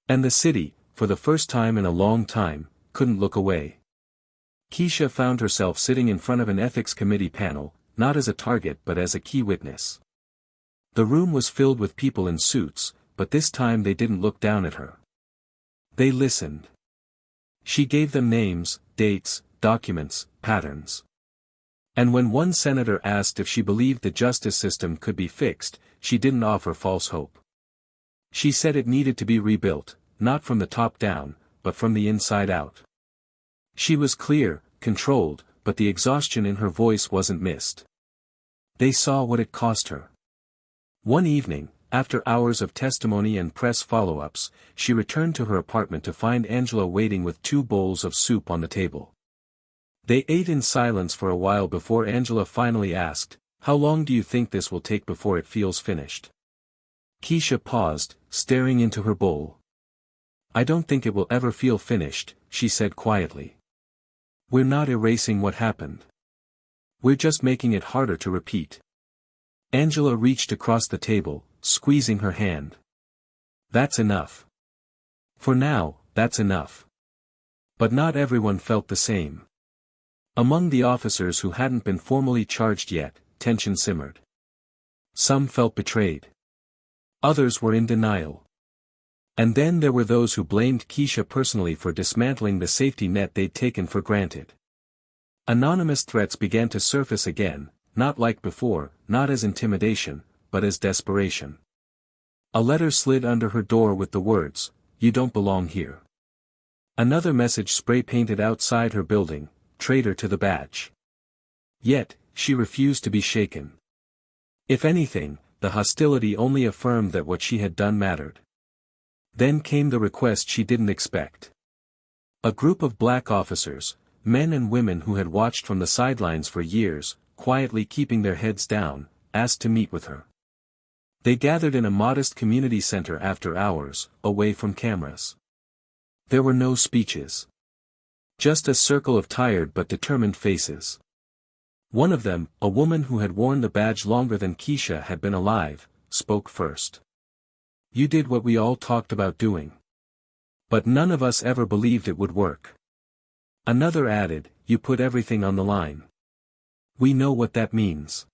A: And the city, for the first time in a long time, couldn't look away. Keisha found herself sitting in front of an ethics committee panel, not as a target but as a key witness. The room was filled with people in suits, but this time they didn't look down at her. They listened. She gave them names, dates, documents, patterns. And when one senator asked if she believed the justice system could be fixed, she didn't offer false hope. She said it needed to be rebuilt, not from the top down, but from the inside out. She was clear, controlled, but the exhaustion in her voice wasn't missed. They saw what it cost her. One evening, after hours of testimony and press follow-ups, she returned to her apartment to find Angela waiting with 2 bowls of soup on the table. They ate in silence for a while before Angela finally asked, "How long do you think this will take before it feels finished?" Keisha paused, staring into her bowl. "I don't think it will ever feel finished," she said quietly. "We're not erasing what happened. We're just making it harder to repeat." Angela reached across the table, squeezing her hand. "That's enough. For now, that's enough." But not everyone felt the same. Among the officers who hadn't been formally charged yet, tension simmered. Some felt betrayed. Others were in denial. And then there were those who blamed Keisha personally for dismantling the safety net they'd taken for granted. Anonymous threats began to surface again, not like before, not as intimidation, but as desperation. A letter slid under her door with the words, "You don't belong here." Another message spray-painted outside her building, "Traitor to the badge." Yet, she refused to be shaken. If anything, the hostility only affirmed that what she had done mattered. Then came the request she didn't expect. A group of black officers, men and women who had watched from the sidelines for years, quietly keeping their heads down, asked to meet with her. They gathered in a modest community center after hours, away from cameras. There were no speeches. Just a circle of tired but determined faces. One of them, a woman who had worn the badge longer than Keisha had been alive, spoke first. "You did what we all talked about doing. But none of us ever believed it would work." Another added, "You put everything on the line. We know what that means.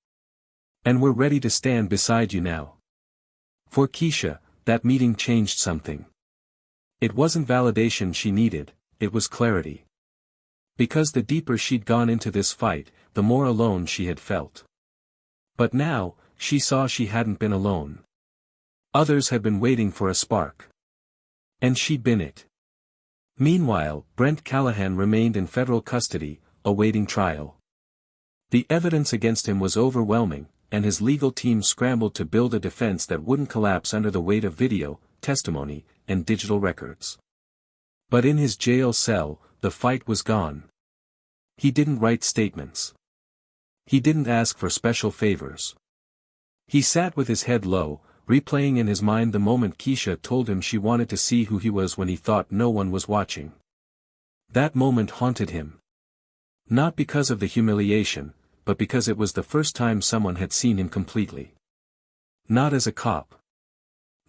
A: And we're ready to stand beside you now." For Keisha, that meeting changed something. It wasn't validation she needed, it was clarity. Because the deeper she'd gone into this fight, the more alone she had felt. But now, she saw she hadn't been alone. Others had been waiting for a spark. And she'd been it. Meanwhile, Brent Callahan remained in federal custody, awaiting trial. The evidence against him was overwhelming, and his legal team scrambled to build a defense that wouldn't collapse under the weight of video, testimony, and digital records. But in his jail cell, the fight was gone. He didn't write statements. He didn't ask for special favors. He sat with his head low, replaying in his mind the moment Keisha told him she wanted to see who he was when he thought no one was watching. That moment haunted him. Not because of the humiliation, but because it was the first time someone had seen him completely. Not as a cop.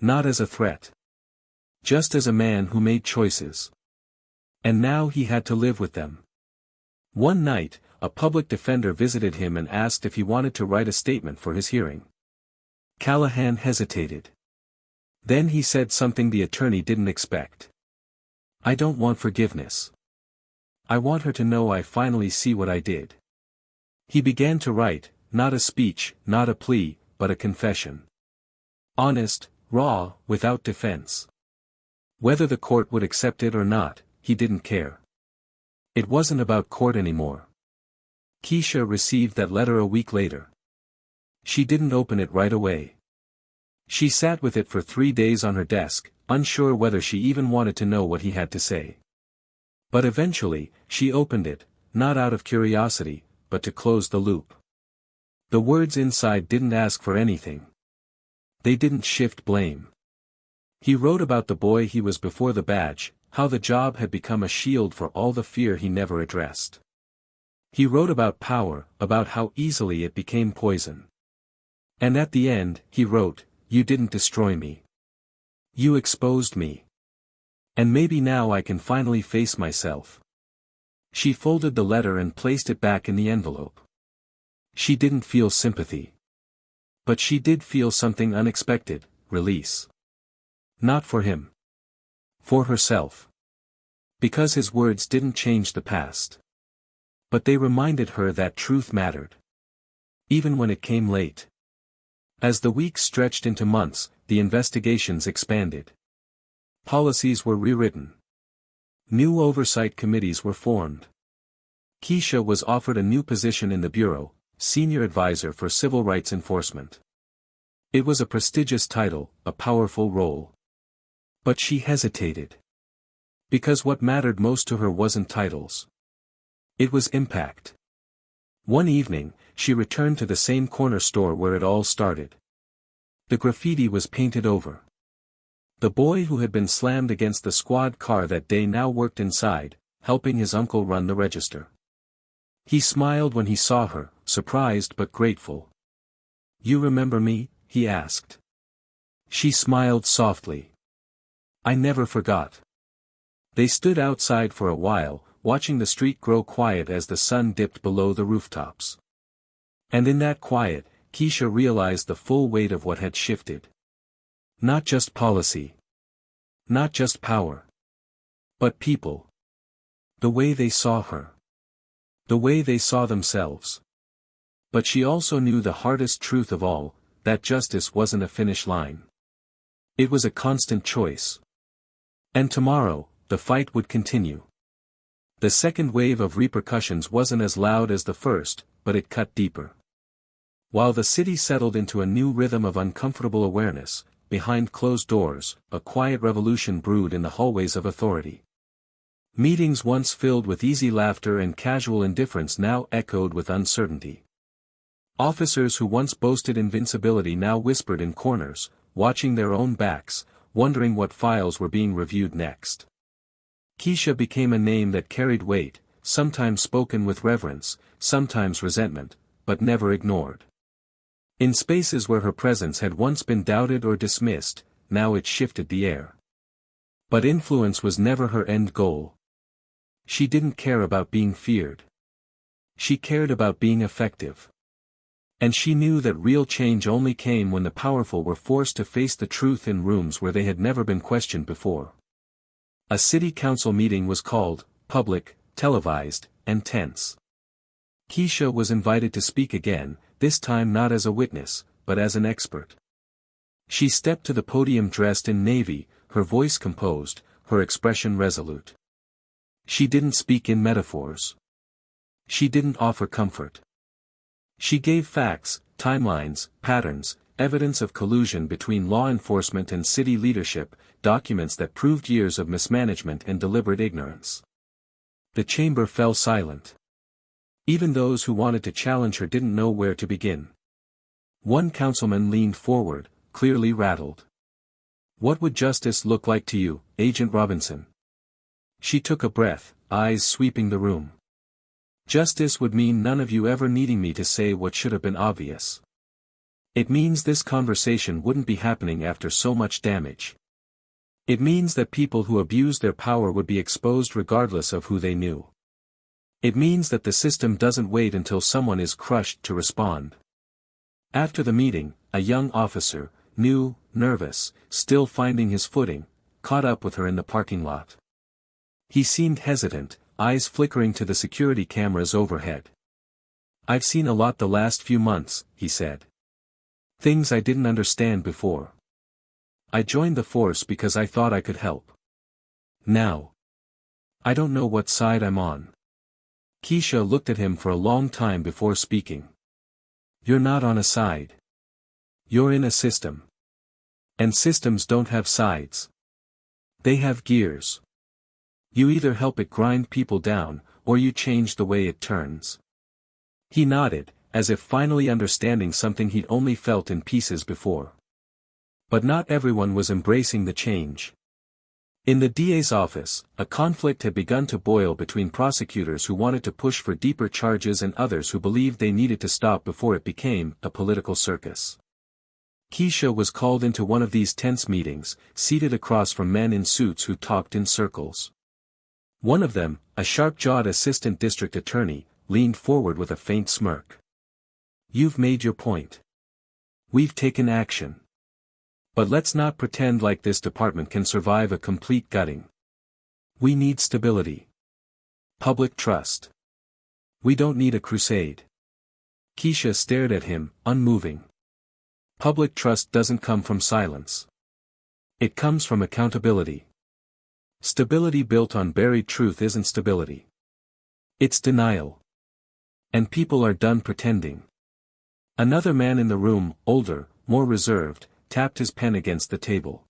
A: Not as a threat. Just as a man who made choices. And now he had to live with them. One night, a public defender visited him and asked if he wanted to write a statement for his hearing. Callahan hesitated. Then he said something the attorney didn't expect. "I don't want forgiveness. I want her to know I finally see what I did." He began to write, not a speech, not a plea, but a confession. Honest, raw, without defense. Whether the court would accept it or not, he didn't care. It wasn't about court anymore. Keisha received that letter a week later. She didn't open it right away. She sat with it for 3 days on her desk, unsure whether she even wanted to know what he had to say. But eventually, she opened it, not out of curiosity, but to close the loop. The words inside didn't ask for anything. They didn't shift blame. He wrote about the boy he was before the badge, how the job had become a shield for all the fear he never addressed. He wrote about power, about how easily it became poison. And at the end, he wrote, "You didn't destroy me. You exposed me. And maybe now I can finally face myself." She folded the letter and placed it back in the envelope. She didn't feel sympathy. But she did feel something unexpected, release. Not for him. For herself. Because his words didn't change the past. But they reminded her that truth mattered. Even when it came late. As the weeks stretched into months, the investigations expanded. Policies were rewritten. New oversight committees were formed. Keisha was offered a new position in the Bureau, Senior Advisor for Civil Rights Enforcement. It was a prestigious title, a powerful role. But she hesitated. Because what mattered most to her wasn't titles. It was impact. One evening, she returned to the same corner store where it all started. The graffiti was painted over. The boy who had been slammed against the squad car that day now worked inside, helping his uncle run the register. He smiled when he saw her, surprised but grateful. "You remember me?" he asked. She smiled softly. "I never forgot." They stood outside for a while, watching the street grow quiet as the sun dipped below the rooftops. And in that quiet, Keisha realized the full weight of what had shifted. Not just policy. Not just power. But people. The way they saw her. The way they saw themselves. But she also knew the hardest truth of all, that justice wasn't a finish line. It was a constant choice. And tomorrow, the fight would continue. The second wave of repercussions wasn't as loud as the first, but it cut deeper. While the city settled into a new rhythm of uncomfortable awareness, behind closed doors, a quiet revolution brewed in the hallways of authority. Meetings once filled with easy laughter and casual indifference now echoed with uncertainty. Officers who once boasted invincibility now whispered in corners, watching their own backs, wondering what files were being reviewed next. Keisha became a name that carried weight, sometimes spoken with reverence, sometimes resentment, but never ignored. In spaces where her presence had once been doubted or dismissed, now it shifted the air. But influence was never her end goal. She didn't care about being feared. She cared about being effective. And she knew that real change only came when the powerful were forced to face the truth in rooms where they had never been questioned before. A city council meeting was called, public, televised, and tense. Keisha was invited to speak again, this time not as a witness, but as an expert. She stepped to the podium dressed in navy, her voice composed, her expression resolute. She didn't speak in metaphors. She didn't offer comfort. She gave facts, timelines, patterns, evidence of collusion between law enforcement and city leadership, documents that proved years of mismanagement and deliberate ignorance. The chamber fell silent. Even those who wanted to challenge her didn't know where to begin. One councilman leaned forward, clearly rattled. "What would justice look like to you, Agent Robinson?" She took a breath, eyes sweeping the room. "Justice would mean none of you ever needing me to say what should have been obvious. It means this conversation wouldn't be happening after so much damage. It means that people who abused their power would be exposed regardless of who they knew. It means that the system doesn't wait until someone is crushed to respond." After the meeting, a young officer, new, nervous, still finding his footing, caught up with her in the parking lot. He seemed hesitant, eyes flickering to the security cameras overhead. "I've seen a lot the last few months," he said. "Things I didn't understand before. I joined the force because I thought I could help. Now, I don't know what side I'm on." Keisha looked at him for a long time before speaking. "You're not on a side. You're in a system. And systems don't have sides. They have gears. You either help it grind people down, or you change the way it turns." He nodded, as if finally understanding something he'd only felt in pieces before. But not everyone was embracing the change. In the DA's office, a conflict had begun to boil between prosecutors who wanted to push for deeper charges and others who believed they needed to stop before it became a political circus. Keisha was called into one of these tense meetings, seated across from men in suits who talked in circles. One of them, a sharp-jawed assistant district attorney, leaned forward with a faint smirk. "You've made your point. We've taken action. But let's not pretend like this department can survive a complete gutting. We need stability. Public trust. We don't need a crusade." Keisha stared at him, unmoving. Public trust doesn't come from silence. It comes from accountability. Stability built on buried truth isn't stability. It's denial. And people are done pretending. Another man in the room, older, more reserved, tapped his pen against the table.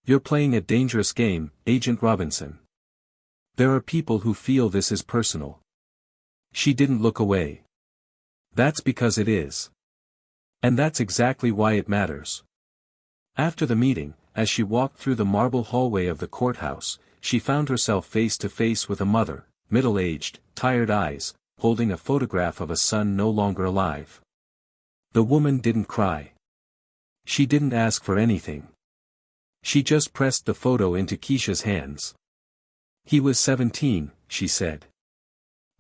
A: "You're playing a dangerous game, Agent Robinson. There are people who feel this is personal." She didn't look away. "That's because it is. And that's exactly why it matters." After the meeting, as she walked through the marble hallway of the courthouse, she found herself face to face with a mother, middle-aged, tired eyes, holding a photograph of a son no longer alive. The woman didn't cry. She didn't ask for anything. She just pressed the photo into Keisha's hands. "He was 17, she said.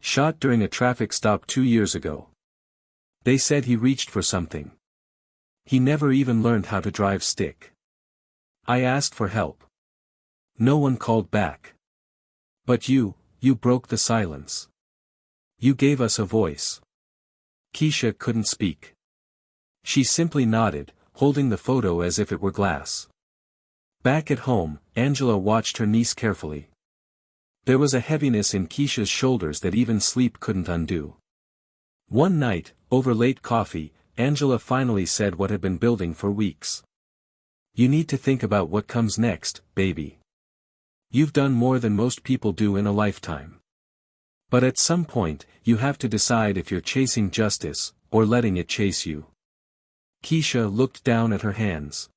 A: Shot during a traffic stop 2 years ago. They said he reached for something. He never even learned how to drive stick. I asked for help. No one called back. But you broke the silence. You gave us a voice." Keisha couldn't speak. She simply nodded, holding the photo as if it were glass. Back at home, Angela watched her niece carefully. There was a heaviness in Keisha's shoulders that even sleep couldn't undo. One night, over late coffee, Angela finally said what had been building for weeks. "You need to think about what comes next, baby. You've done more than most people do in a lifetime. But at some point, you have to decide if you're chasing justice, or letting it chase you." Keisha looked down at her hands.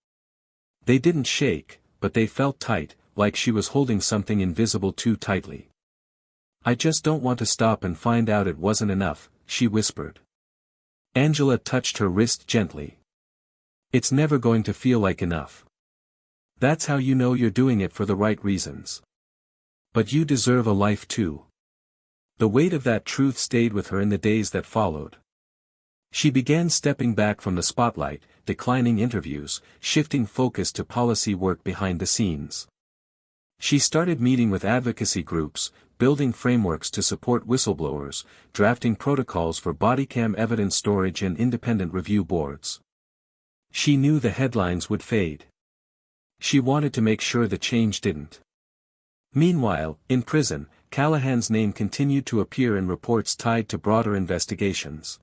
A: They didn't shake, but they felt tight, like she was holding something invisible too tightly. "I just don't want to stop and find out it wasn't enough," she whispered. Angela touched her wrist gently. "It's never going to feel like enough. That's how you know you're doing it for the right reasons. But you deserve a life too." The weight of that truth stayed with her in the days that followed. She began stepping back from the spotlight, declining interviews, shifting focus to policy work behind the scenes. She started meeting with advocacy groups, building frameworks to support whistleblowers, drafting protocols for bodycam evidence storage and independent review boards. She knew the headlines would fade. She wanted to make sure the change didn't. Meanwhile, in prison, Callahan's name continued to appear in reports tied to broader investigations.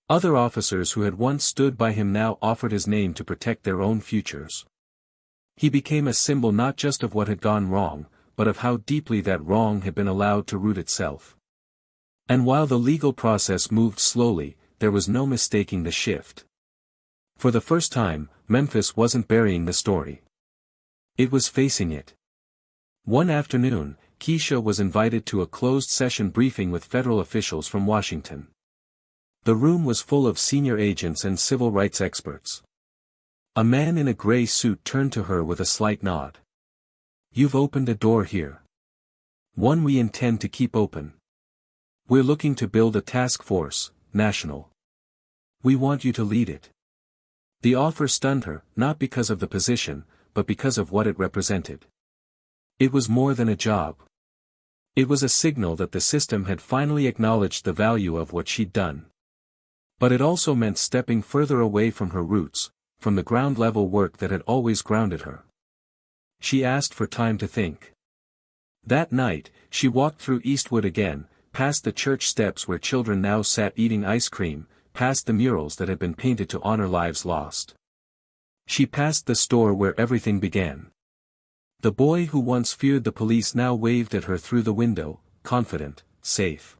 A: Other officers who had once stood by him now offered his name to protect their own futures. He became a symbol not just of what had gone wrong, but of how deeply that wrong had been allowed to root itself. And while the legal process moved slowly, there was no mistaking the shift. For the first time, Memphis wasn't burying the story. It was facing it. One afternoon, Keisha was invited to a closed-session briefing with federal officials from Washington. The room was full of senior agents and civil rights experts. A man in a gray suit turned to her with a slight nod. "You've opened a door here. One we intend to keep open. We're looking to build a task force, national. We want you to lead it." The offer stunned her, not because of the position, but because of what it represented. It was more than a job. It was a signal that the system had finally acknowledged the value of what she'd done. But it also meant stepping further away from her roots, from the ground-level work that had always grounded her. She asked for time to think. That night, she walked through Eastwood again, past the church steps where children now sat eating ice cream, past the murals that had been painted to honor lives lost. She passed the store where everything began. The boy who once feared the police now waved at her through the window, confident, safe.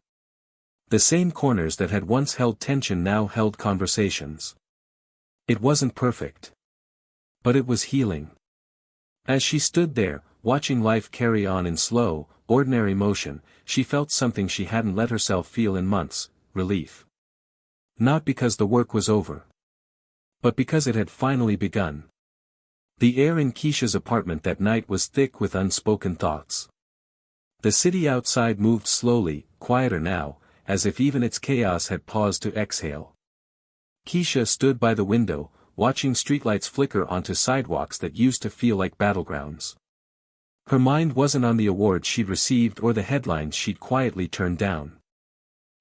A: The same corners that had once held tension now held conversations. It wasn't perfect. But it was healing. As she stood there, watching life carry on in slow, ordinary motion, she felt something she hadn't let herself feel in months: relief. Not because the work was over, but because it had finally begun. The air in Keisha's apartment that night was thick with unspoken thoughts. The city outside moved slowly, quieter now, as if even its chaos had paused to exhale. Keisha stood by the window, watching streetlights flicker onto sidewalks that used to feel like battlegrounds. Her mind wasn't on the awards she'd received or the headlines she'd quietly turned down.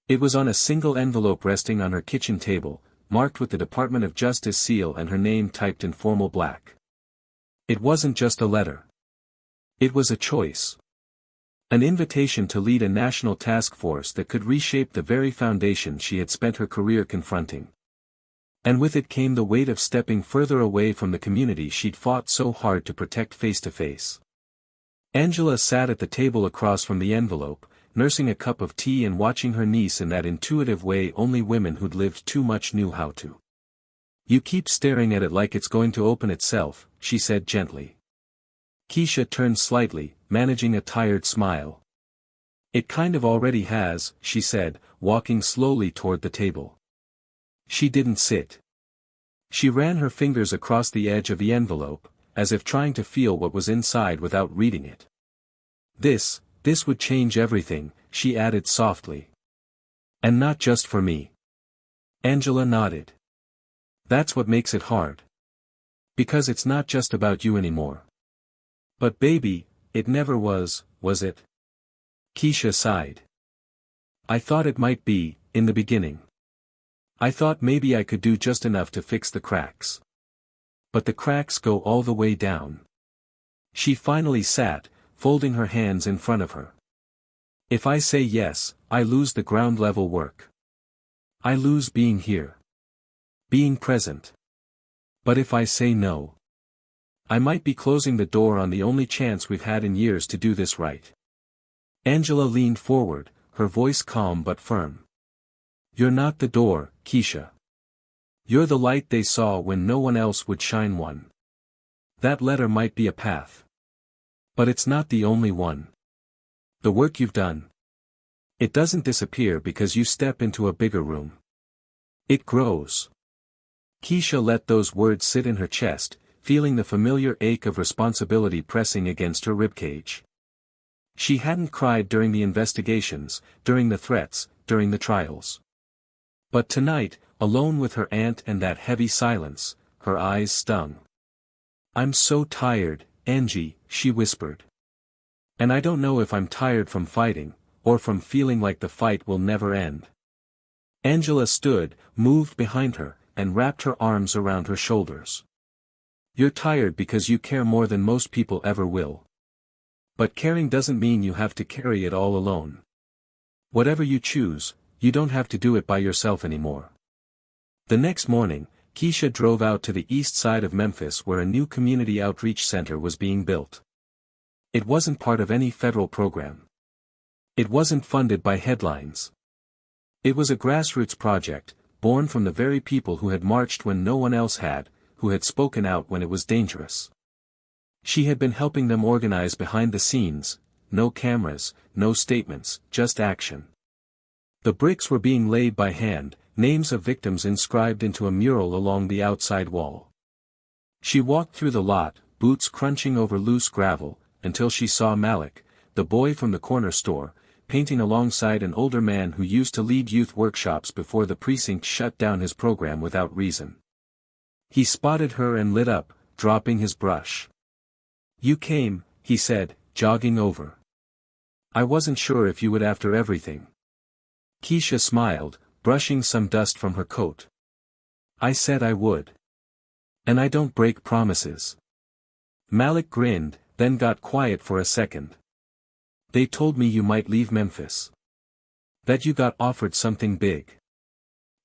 A: It was on a single envelope resting on her kitchen table, marked with the Department of Justice seal and her name typed in formal black. It wasn't just a letter. It was a choice. An invitation to lead a national task force that could reshape the very foundation she had spent her career confronting. And with it came the weight of stepping further away from the community she'd fought so hard to protect face to face. Angela sat at the table across from the envelope, nursing a cup of tea and watching her niece in that intuitive way only women who'd lived too much knew how to. "You keep staring at it like it's going to open itself," she said gently. Keisha turned slightly, managing a tired smile. "It kind of already has," she said, walking slowly toward the table. She didn't sit. She ran her fingers across the edge of the envelope, as if trying to feel what was inside without reading it. This would change everything," she added softly. "And not just for me." Angela nodded. "That's what makes it hard. Because it's not just about you anymore." "But baby, it never was it?" Keisha sighed. "I thought it might be, in the beginning. I thought maybe I could do just enough to fix the cracks. But the cracks go all the way down. She finally sat, folding her hands in front of her. If I say yes, I lose the ground level work. I lose being here. Being present. But if I say no, I might be closing the door on the only chance we've had in years to do this right. Angela leaned forward, her voice calm but firm. You're not the door, Keisha. You're the light they saw when no one else would shine one. That letter might be a path. But it's not the only one. The work you've done. It doesn't disappear because you step into a bigger room. It grows. Keisha let those words sit in her chest, feeling the familiar ache of responsibility pressing against her ribcage. She hadn't cried during the investigations, during the threats, during the trials. But tonight, alone with her aunt and that heavy silence, her eyes stung. I'm so tired, Angie, she whispered. And I don't know if I'm tired from fighting, or from feeling like the fight will never end. Angela stood, moved behind her, and wrapped her arms around her shoulders. You're tired because you care more than most people ever will. But caring doesn't mean you have to carry it all alone. Whatever you choose, you don't have to do it by yourself anymore. The next morning, Keisha drove out to the east side of Memphis where a new community outreach center was being built. It wasn't part of any federal program. It wasn't funded by headlines. It was a grassroots project, born from the very people who had marched when no one else had, who had spoken out when it was dangerous. She had been helping them organize behind the scenes, no cameras, no statements, just action. The bricks were being laid by hand, names of victims inscribed into a mural along the outside wall. She walked through the lot, boots crunching over loose gravel, until she saw Malik, the boy from the corner store, painting alongside an older man who used to lead youth workshops before the precinct shut down his program without reason. He spotted her and lit up, dropping his brush. You came, he said, jogging over. I wasn't sure if you would after everything. Keisha smiled, brushing some dust from her coat. I said I would. And I don't break promises. Malik grinned, then got quiet for a second. They told me you might leave Memphis. That you got offered something big.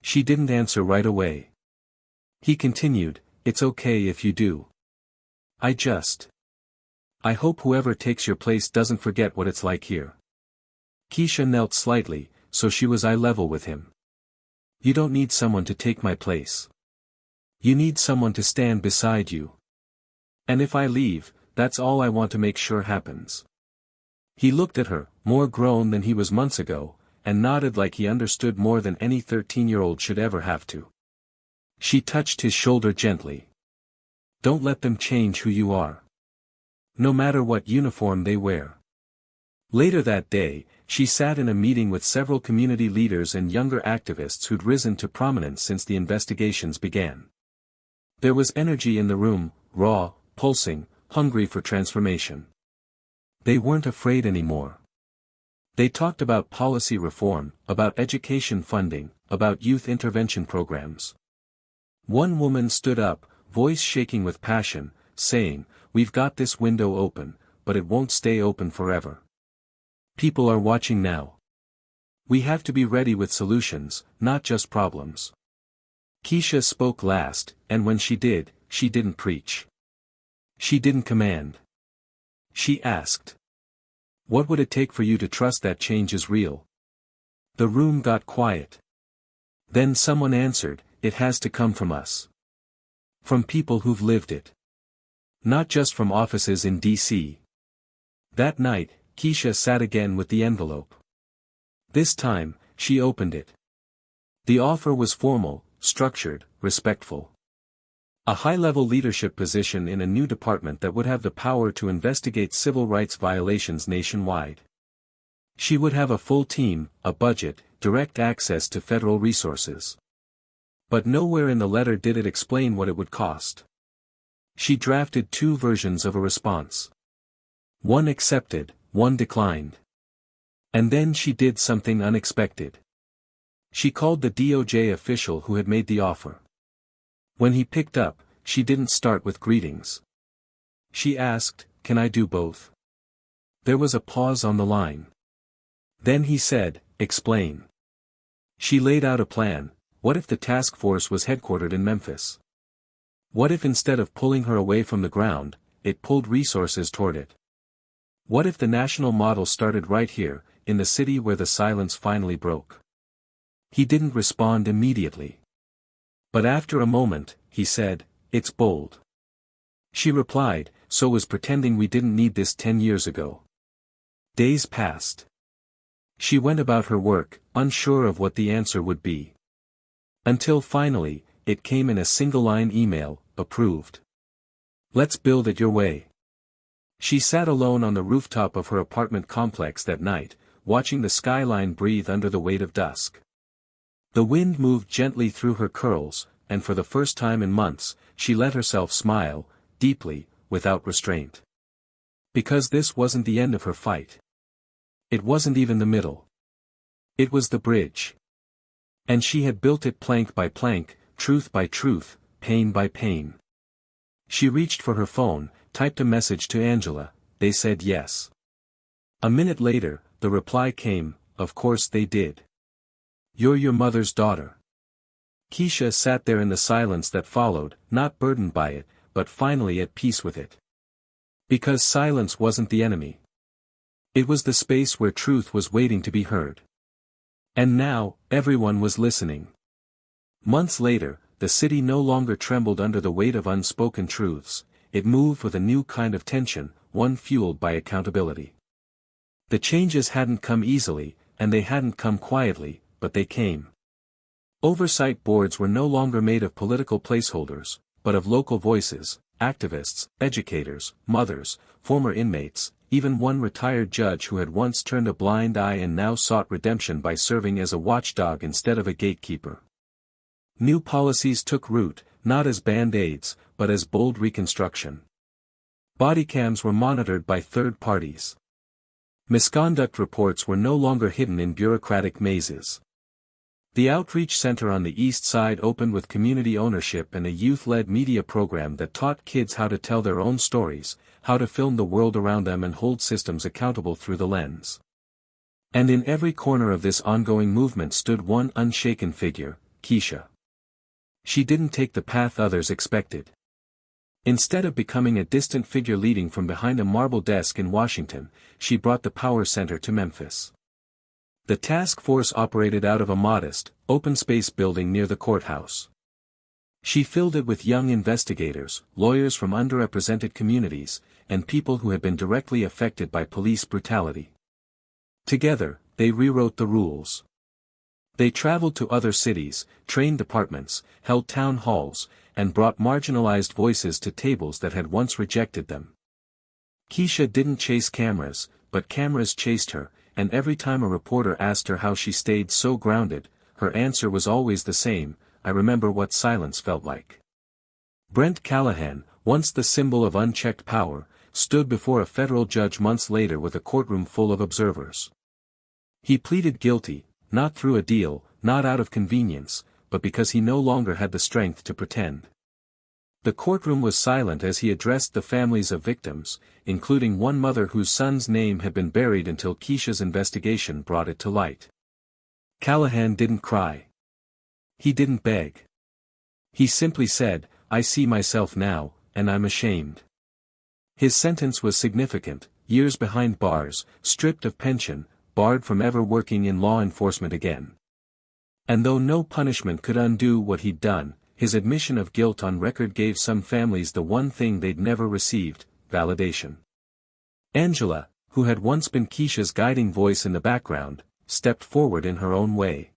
A: She didn't answer right away. He continued, it's okay if you do. I hope whoever takes your place doesn't forget what it's like here. Keisha knelt slightly, so she was eye level with him. You don't need someone to take my place. You need someone to stand beside you. And if I leave, that's all I want to make sure happens. He looked at her, more grown than he was months ago, and nodded like he understood more than any 13-year-old should ever have to. She touched his shoulder gently. Don't let them change who you are. No matter what uniform they wear. Later that day, she sat in a meeting with several community leaders and younger activists who'd risen to prominence since the investigations began. There was energy in the room, raw, pulsing, hungry for transformation. They weren't afraid anymore. They talked about policy reform, about education funding, about youth intervention programs. One woman stood up, voice shaking with passion, saying, "We've got this window open, but it won't stay open forever. People are watching now. We have to be ready with solutions, not just problems." Keisha spoke last, and when she did, she didn't preach. She didn't command. She asked. What would it take for you to trust that change is real? The room got quiet. Then someone answered, it has to come from us. From people who've lived it. Not just from offices in D.C. That night, Keisha sat again with the envelope. This time, she opened it. The offer was formal, structured, respectful. A high-level leadership position in a new department that would have the power to investigate civil rights violations nationwide. She would have a full team, a budget, direct access to federal resources. But nowhere in the letter did it explain what it would cost. She drafted 2 versions of a response. One accepted, one declined. And then she did something unexpected. She called the DOJ official who had made the offer. When he picked up, she didn't start with greetings. She asked, can I do both? There was a pause on the line. Then he said, explain. She laid out a plan. What if the task force was headquartered in Memphis? What if instead of pulling her away from the ground, it pulled resources toward it? What if the national model started right here, in the city where the silence finally broke? He didn't respond immediately. But after a moment, he said, it's bold. She replied, so was pretending we didn't need this 10 years ago. Days passed. She went about her work, unsure of what the answer would be. Until finally, it came in a single-line email, approved. Let's build it your way. She sat alone on the rooftop of her apartment complex that night, watching the skyline breathe under the weight of dusk. The wind moved gently through her curls, and for the first time in months, she let herself smile, deeply, without restraint. Because this wasn't the end of her fight. It wasn't even the middle. It was the bridge. And she had built it plank by plank, truth by truth, pain by pain. She reached for her phone, typed a message to Angela, they said yes. A minute later, the reply came, of course they did. You're your mother's daughter. Keisha sat there in the silence that followed, not burdened by it, but finally at peace with it. Because silence wasn't the enemy. It was the space where truth was waiting to be heard. And now, everyone was listening. Months later, the city no longer trembled under the weight of unspoken truths, it moved with a new kind of tension, one fueled by accountability. The changes hadn't come easily, and they hadn't come quietly, but they came. Oversight boards were no longer made of political placeholders, but of local voices, activists, educators, mothers, former inmates, even one retired judge who had once turned a blind eye and now sought redemption by serving as a watchdog instead of a gatekeeper. New policies took root, not as band-aids, but as bold reconstruction. Bodycams were monitored by third parties. Misconduct reports were no longer hidden in bureaucratic mazes. The Outreach Center on the East Side opened with community ownership and a youth-led media program that taught kids how to tell their own stories, how to film the world around them and hold systems accountable through the lens. And in every corner of this ongoing movement stood one unshaken figure, Keisha. She didn't take the path others expected. Instead of becoming a distant figure leading from behind a marble desk in Washington, she brought the power center to Memphis. The task force operated out of a modest, open-space building near the courthouse. She filled it with young investigators, lawyers from underrepresented communities, and people who had been directly affected by police brutality. Together, they rewrote the rules. They traveled to other cities, trained departments, held town halls, and brought marginalized voices to tables that had once rejected them. Keisha didn't chase cameras, but cameras chased her, and every time a reporter asked her how she stayed so grounded, her answer was always the same, I remember what silence felt like. Brent Callahan, once the symbol of unchecked power, stood before a federal judge months later with a courtroom full of observers. He pleaded guilty, not through a deal, not out of convenience, but because he no longer had the strength to pretend. The courtroom was silent as he addressed the families of victims, including one mother whose son's name had been buried until Keisha's investigation brought it to light. Callahan didn't cry. He didn't beg. He simply said, I see myself now, and I'm ashamed. His sentence was significant, years behind bars, stripped of pension, barred from ever working in law enforcement again. And though no punishment could undo what he'd done, his admission of guilt on record gave some families the one thing they'd never received, validation. Angela, who had once been Keisha's guiding voice in the background, stepped forward in her own way.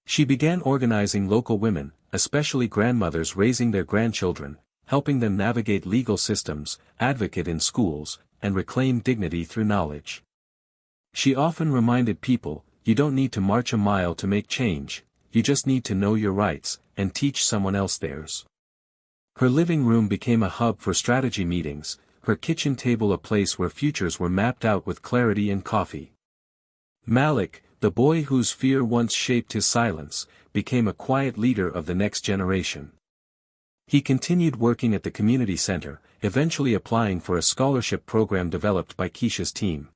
A: She began organizing local women, especially grandmothers raising their grandchildren, helping them navigate legal systems, advocate in schools, and reclaim dignity through knowledge. She often reminded people, you don't need to march a mile to make change, you just need to know your rights, and teach someone else theirs. Her living room became a hub for strategy meetings, her kitchen table a place where futures were mapped out with clarity and coffee. Malik, the boy whose fear once shaped his silence, became a quiet leader of the next generation. He continued working at the community center, eventually applying for a scholarship program developed by Keisha's team.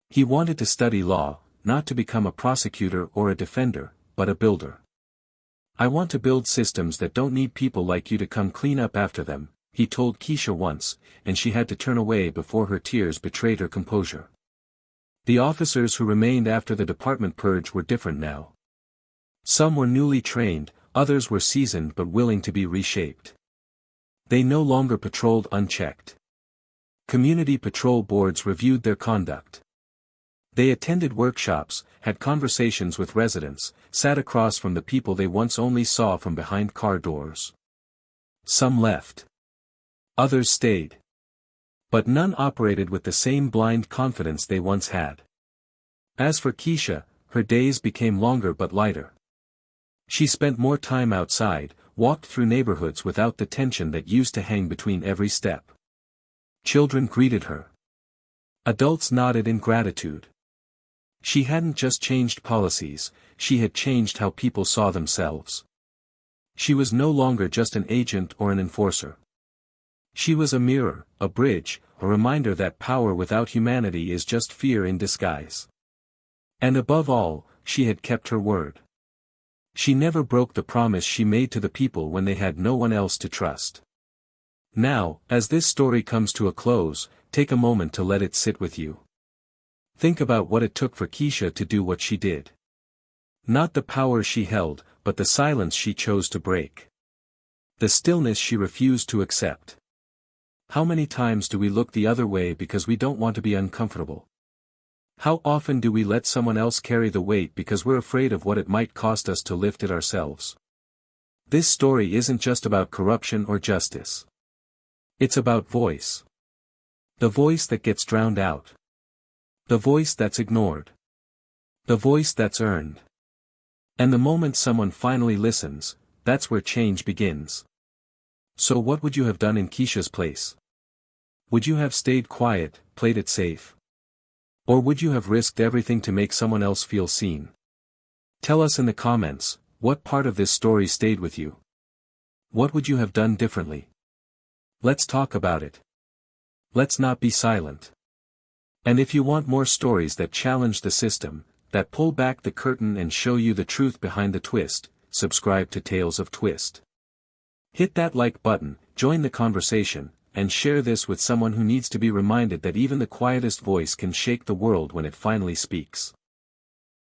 A: He wanted to study law, not to become a prosecutor or a defender, but a builder. "I want to build systems that don't need people like you to come clean up after them," he told Keisha once, and she had to turn away before her tears betrayed her composure. The officers who remained after the department purge were different now. Some were newly trained, others were seasoned but willing to be reshaped. They no longer patrolled unchecked. Community patrol boards reviewed their conduct. They attended workshops, had conversations with residents, sat across from the people they once only saw from behind car doors. Some left. Others stayed. But none operated with the same blind confidence they once had. As for Keisha, her days became longer but lighter. She spent more time outside, walked through neighborhoods without the tension that used to hang between every step. Children greeted her. Adults nodded in gratitude. She hadn't just changed policies, she had changed how people saw themselves. She was no longer just an agent or an enforcer. She was a mirror, a bridge, a reminder that power without humanity is just fear in disguise. And above all, she had kept her word. She never broke the promise she made to the people when they had no one else to trust. Now, as this story comes to a close, take a moment to let it sit with you. Think about what it took for Keisha to do what she did. Not the power she held, but the silence she chose to break. The stillness she refused to accept. How many times do we look the other way because we don't want to be uncomfortable? How often do we let someone else carry the weight because we're afraid of what it might cost us to lift it ourselves? This story isn't just about corruption or justice. It's about voice. The voice that gets drowned out. The voice that's ignored. The voice that's earned. And the moment someone finally listens, that's where change begins. So what would you have done in Keisha's place? Would you have stayed quiet, played it safe? Or would you have risked everything to make someone else feel seen? Tell us in the comments, what part of this story stayed with you? What would you have done differently? Let's talk about it. Let's not be silent. And if you want more stories that challenge the system, that pull back the curtain and show you the truth behind the twist, subscribe to Tales of Twist. Hit that like button, join the conversation, and share this with someone who needs to be reminded that even the quietest voice can shake the world when it finally speaks.